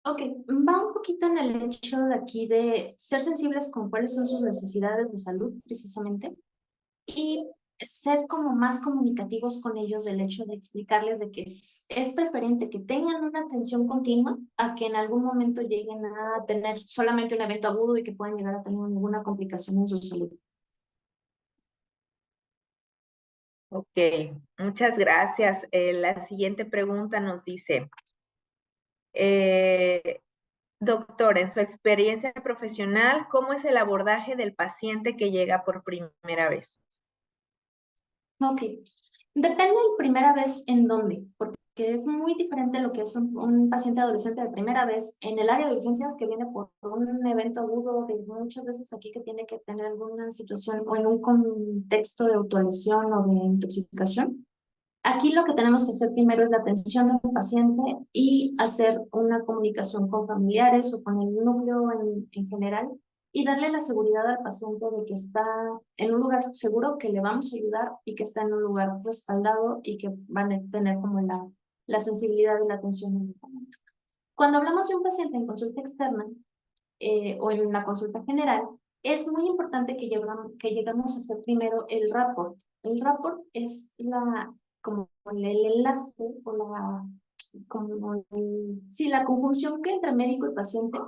Ok, va un poquito en el hecho de aquí de ser sensibles con cuáles son sus necesidades de salud, precisamente, y ser como más comunicativos con ellos del hecho de explicarles de que es preferente que tengan una atención continua a que en algún momento lleguen a tener solamente un evento agudo y que puedan llegar a tener alguna complicación en su salud. Ok, muchas gracias. La siguiente pregunta nos dice, doctor, en su experiencia profesional, ¿cómo es el abordaje del paciente que llega por primera vez? Ok, depende de primera vez en dónde, porque es muy diferente lo que es un paciente adolescente de primera vez en el área de urgencias que viene por un evento agudo, de muchas veces aquí que tiene que tener alguna situación o en un contexto de autolesión o de intoxicación. Aquí lo que tenemos que hacer primero es la atención del paciente y hacer una comunicación con familiares o con el núcleo en general y darle la seguridad al paciente de que está en un lugar seguro, que le vamos a ayudar y que está en un lugar respaldado y que van a tener como la sensibilidad y la atención en el momento. Cuando hablamos de un paciente en consulta externa o en la consulta general, es muy importante que llegamos a hacer primero el rapport. El rapport es como el enlace o la conjunción que entre médico y paciente,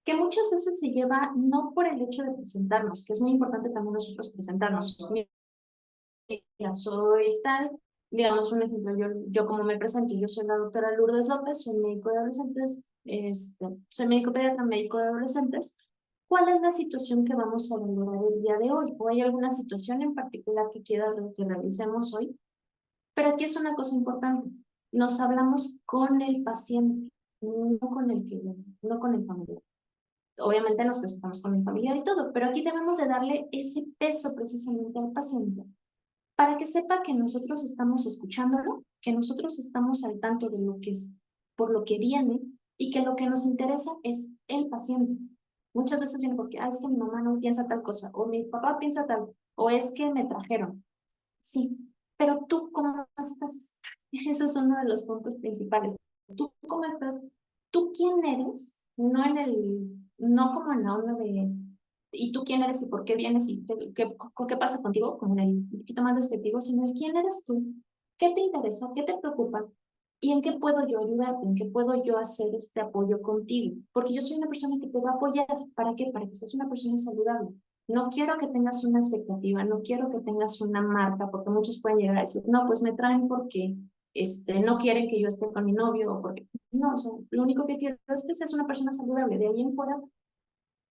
que muchas veces se lleva no por el hecho de presentarnos, que es muy importante también nosotros presentarnos. Mira, soy tal, digamos un ejemplo, yo como me presento, yo soy la doctora Lourdes López, soy médico de adolescentes, soy médico pediatra, médico de adolescentes. ¿Cuál es la situación que vamos a valorar el día de hoy? ¿O hay alguna situación en particular que quiera que realicemos hoy? Pero aquí es una cosa importante. Nos hablamos con el paciente, no con el que viene, no con el familiar. Obviamente nos presentamos con el familiar y todo, pero aquí debemos de darle ese peso precisamente al paciente para que sepa que nosotros estamos escuchándolo, que nosotros estamos al tanto de lo que es, por lo que viene y que lo que nos interesa es el paciente. Muchas veces viene porque, es que mi mamá no piensa tal cosa, o mi papá piensa tal, o es que me trajeron. Sí, pero tú cómo estás. Ese es uno de los puntos principales. Tú cómo estás, tú quién eres, no como en la onda de y tú quién eres y por qué vienes y qué pasa contigo, como en el un poquito más descriptivo, sino el quién eres tú, qué te interesa, qué te preocupa y en qué puedo yo ayudarte, en qué puedo yo hacer este apoyo contigo. Porque yo soy una persona que te va a apoyar. ¿Para qué? Para que seas una persona saludable. No quiero que tengas una expectativa, no quiero que tengas una marca, porque muchos pueden llegar a decir, no, pues me traen porque no quieren que yo esté con mi novio o porque... No, o sea, lo único que quiero es que seas una persona saludable. De ahí en fuera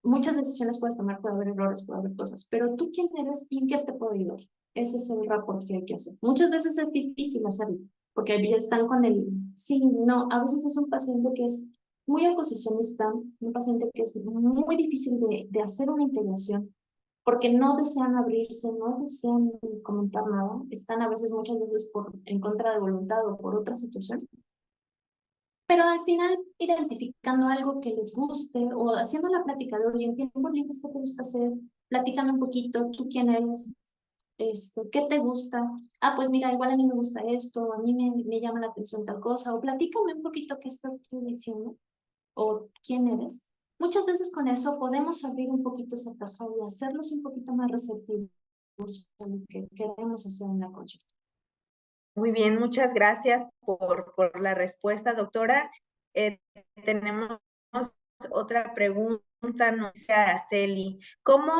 muchas decisiones puedes tomar, puede haber errores, puede haber cosas, pero tú quién eres y en qué te puedo ayudar. Ese es el rapport que hay que hacer. Muchas veces es difícil hacerlo, porque ahí están con el sí, no. A veces es un paciente que es muy oposicionista, un paciente que es muy difícil de hacer una integración, porque no desean abrirse, no desean comentar nada, están a veces, muchas veces en contra de voluntad o por otra situación, pero al final identificando algo que les guste o haciendo la plática de, oye, en tiempos libres, ¿qué te gusta hacer? Platícame un poquito, ¿tú quién eres? ¿Qué te gusta? Ah, pues mira, igual a mí me gusta esto, a mí me llama la atención tal cosa, o platícame un poquito qué estás tú diciendo, o quién eres. Muchas veces con eso podemos abrir un poquito esa caja y hacerlos un poquito más receptivos a lo que queremos hacer en la consulta. Muy bien, muchas gracias por la respuesta, doctora. Tenemos otra pregunta, nos dice Araceli. ¿Cómo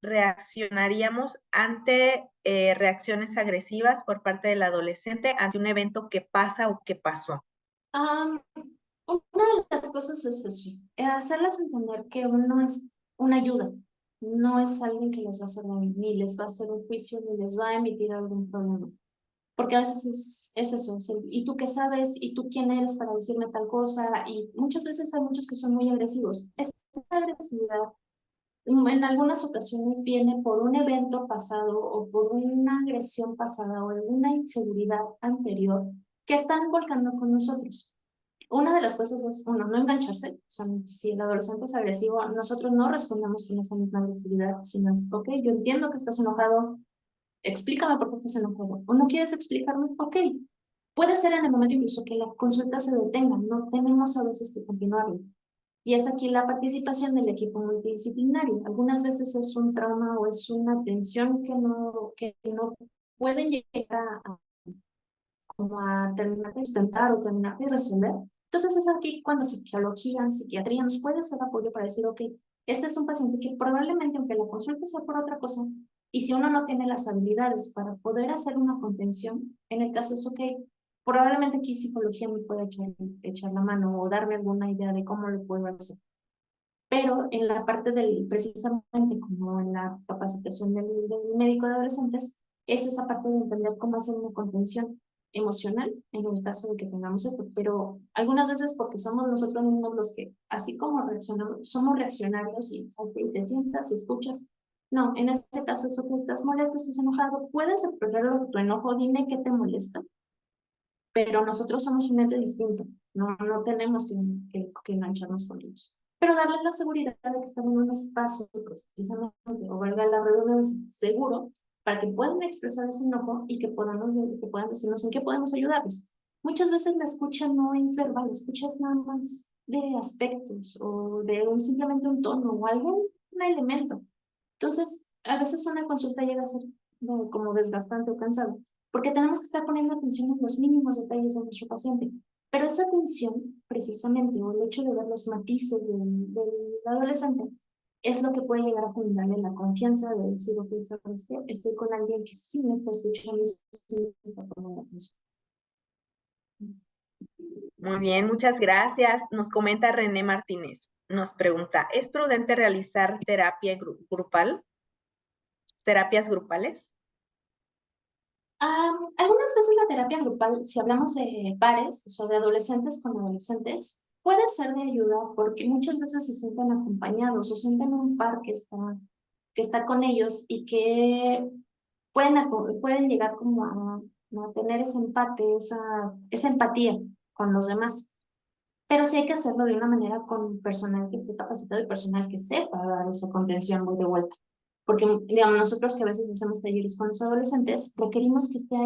reaccionaríamos ante reacciones agresivas por parte del adolescente ante un evento que pasa o que pasó? Una de las cosas es eso, hacerles entender que uno es una ayuda, no es alguien que les va a hacer daño, ni les va a hacer un juicio, ni les va a emitir algún problema. porque a veces es eso, ¿y tú qué sabes? ¿Y tú quién eres para decirme tal cosa? Y muchas veces hay muchos que son muy agresivos. Esta agresividad en algunas ocasiones viene por un evento pasado o por una agresión pasada o alguna inseguridad anterior que están volcando con nosotros. Una de las cosas es, uno, no engancharse. O sea, si el adolescente es agresivo, nosotros no respondemos con esa misma agresividad, sino es, ok, yo entiendo que estás enojado, explícame por qué estás enojado. ¿O no quieres explicarme? Ok. Puede ser en el momento incluso que la consulta se detenga, no tenemos a veces que continuarlo. Y es aquí la participación del equipo multidisciplinario. Algunas veces es un trauma o es una tensión que no pueden llegar como a terminar de sustentar o terminar de resolver. Entonces es aquí cuando psicología, psiquiatría nos puede hacer apoyo para decir, ok, este es un paciente que probablemente, aunque la consulta sea por otra cosa, y si uno no tiene las habilidades para poder hacer una contención, en el caso es, ok, probablemente aquí psicología me puede echar la mano o darme alguna idea de cómo lo puedo hacer. Pero en la parte del, precisamente como en la capacitación del médico de adolescentes, es esa parte de entender cómo hacer una contención emocional en el caso de que tengamos esto. Pero algunas veces porque somos nosotros mismos los que, así como reaccionamos, somos reaccionarios y ¿sabes? Te sientas y escuchas. No, en este caso es que estás molesto, estás enojado, puedes expresar tu enojo, dime qué te molesta, pero nosotros somos un ente distinto, no tenemos que engancharnos con ellos. Pero darles la seguridad de que están en un espacio precisamente, o valga la redundancia, seguro, para que puedan expresar ese enojo y que puedan decirnos en qué podemos ayudarles. Muchas veces la escucha no es verbal, la escucha es nada más de aspectos o de simplemente un tono o algún elemento. Entonces, a veces una consulta llega a ser como desgastante o cansado porque tenemos que estar poniendo atención en los mínimos detalles de nuestro paciente. Pero esa atención, precisamente, o el hecho de ver los matices del adolescente, es lo que puede llegar a generarle la confianza de decir, ok, ¿sabes qué? Estoy con alguien que sí me está escuchando y sí me está poniendo atención. Muy bien, muchas gracias. Nos comenta René Martínez. Nos pregunta, ¿es prudente realizar terapia grupal? ¿Terapias grupales? Algunas veces la terapia grupal, si hablamos de pares, o sea, de adolescentes con adolescentes, puede ser de ayuda porque muchas veces se sienten acompañados o sienten un par que está con ellos y que pueden llegar como a tener ese empate, esa empatía con los demás. Pero sí hay que hacerlo de una manera con personal que esté capacitado y personal que sepa dar esa contención muy de vuelta. Porque, digamos, nosotros que a veces hacemos talleres con los adolescentes, requerimos que esté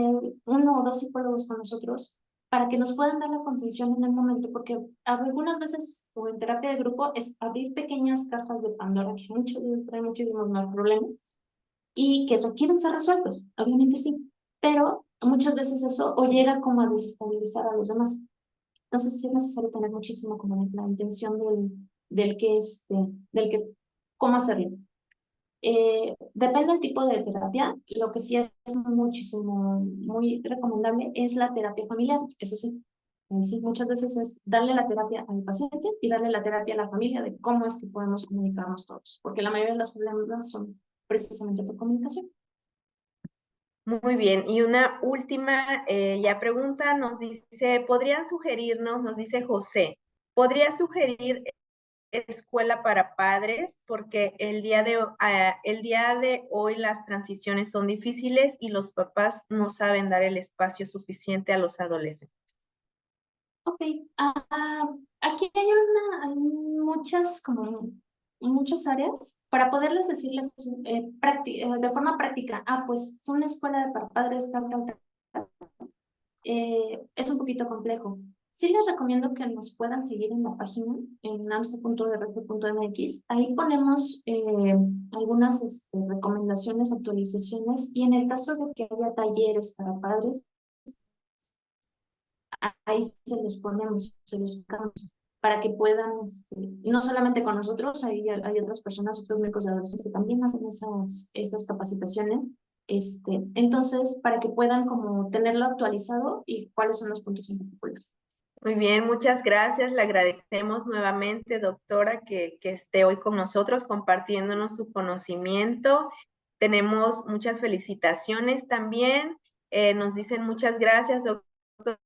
uno o dos psicólogos con nosotros para que nos puedan dar la contención en el momento, porque algunas veces, o en terapia de grupo, es abrir pequeñas cajas de Pandora que muchas veces traen muchísimos más problemas y que requieren ser resueltos, obviamente sí, pero muchas veces eso o llega como a desestabilizar a los demás. Entonces sí es necesario tener muchísimo como la intención del que, cómo hacerlo. Depende del tipo de terapia, lo que sí es muy recomendable es la terapia familiar, eso sí. Sí, muchas veces es darle la terapia al paciente y darle la terapia a la familia de cómo es que podemos comunicarnos todos, porque la mayoría de los problemas son precisamente por comunicación. Muy bien, y una última ya pregunta nos dice, ¿podrían sugerirnos, nos dice José, ¿podría sugerir escuela para padres? Porque el día de hoy las transiciones son difíciles y los papás no saben dar el espacio suficiente a los adolescentes. Ok, aquí hay muchas áreas para poderles decirles de forma práctica, pues una escuela para padres, tal. Es un poquito complejo. Sí les recomiendo que nos puedan seguir en la página, en amsa.rg.mx. Ahí ponemos algunas recomendaciones, actualizaciones, y en el caso de que haya talleres para padres, ahí se los buscamos para que puedan, no solamente con nosotros, hay otras personas, otros médicos de adolescentes que también hacen esas capacitaciones. Entonces, para que puedan como tenerlo actualizado y cuáles son los puntos en particular. Muy bien, muchas gracias. Le agradecemos nuevamente, doctora, que esté hoy con nosotros compartiéndonos su conocimiento. Tenemos muchas felicitaciones también. nos dicen muchas gracias, doctora,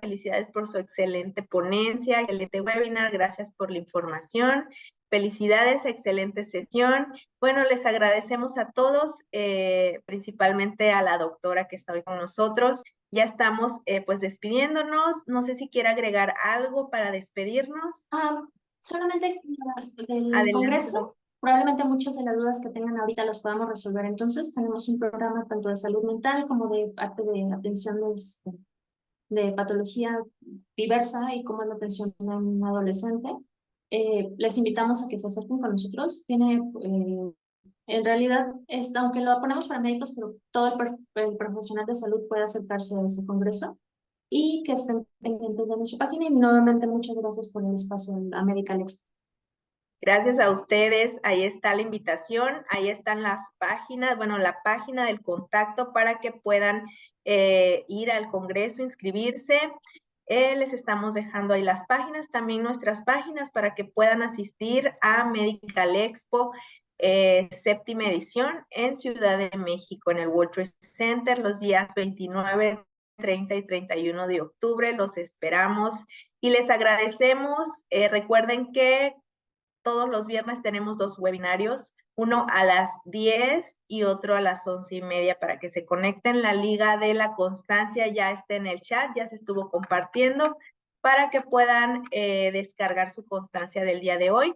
felicidades por su excelente ponencia, excelente webinar, gracias por la información. Felicidades, excelente sesión. Bueno, les agradecemos a todos, principalmente a la doctora que está hoy con nosotros. Ya estamos pues despidiéndonos. No sé si quiere agregar algo para despedirnos. Solamente del Adelante, Congreso. Probablemente muchas de las dudas que tengan ahorita las podamos resolver. Entonces, tenemos un programa tanto de salud mental como de parte de atención de patología diversa y cómo es la atención a un adolescente. Les invitamos a que se acerquen con nosotros. En realidad, aunque lo ponemos para médicos, pero todo el profesional de salud puede acercarse a ese congreso y que estén pendientes de nuestra página. Y nuevamente, muchas gracias por el espacio a Medical Expo. Gracias a ustedes, ahí está la invitación, ahí están las páginas, bueno, la página del contacto para que puedan ir al congreso, inscribirse. Les estamos dejando ahí las páginas, también nuestras páginas para que puedan asistir a Medical Expo séptima edición en Ciudad de México, en el World Trade Center, los días 29, 30 y 31 de octubre. Los esperamos y les agradecemos. Recuerden que todos los viernes tenemos 2 webinarios, uno a las 10 y otro a las 11:30 para que se conecten. La Liga de la Constancia ya está en el chat, ya se estuvo compartiendo para que puedan descargar su constancia del día de hoy.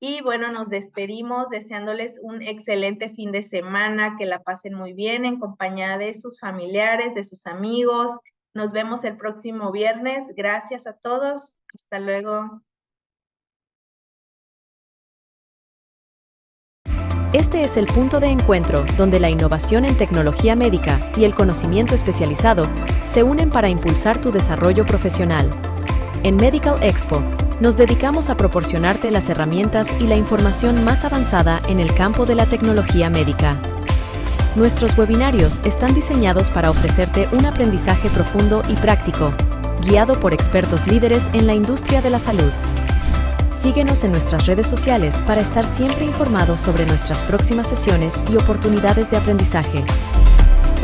Y bueno, nos despedimos deseándoles un excelente fin de semana, que la pasen muy bien en compañía de sus familiares, de sus amigos. Nos vemos el próximo viernes. Gracias a todos. Hasta luego. Este es el punto de encuentro donde la innovación en tecnología médica y el conocimiento especializado se unen para impulsar tu desarrollo profesional. En Medical Expo, nos dedicamos a proporcionarte las herramientas y la información más avanzada en el campo de la tecnología médica. Nuestros webinarios están diseñados para ofrecerte un aprendizaje profundo y práctico, guiado por expertos líderes en la industria de la salud. Síguenos en nuestras redes sociales para estar siempre informado sobre nuestras próximas sesiones y oportunidades de aprendizaje.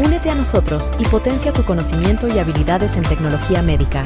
Únete a nosotros y potencia tu conocimiento y habilidades en tecnología médica.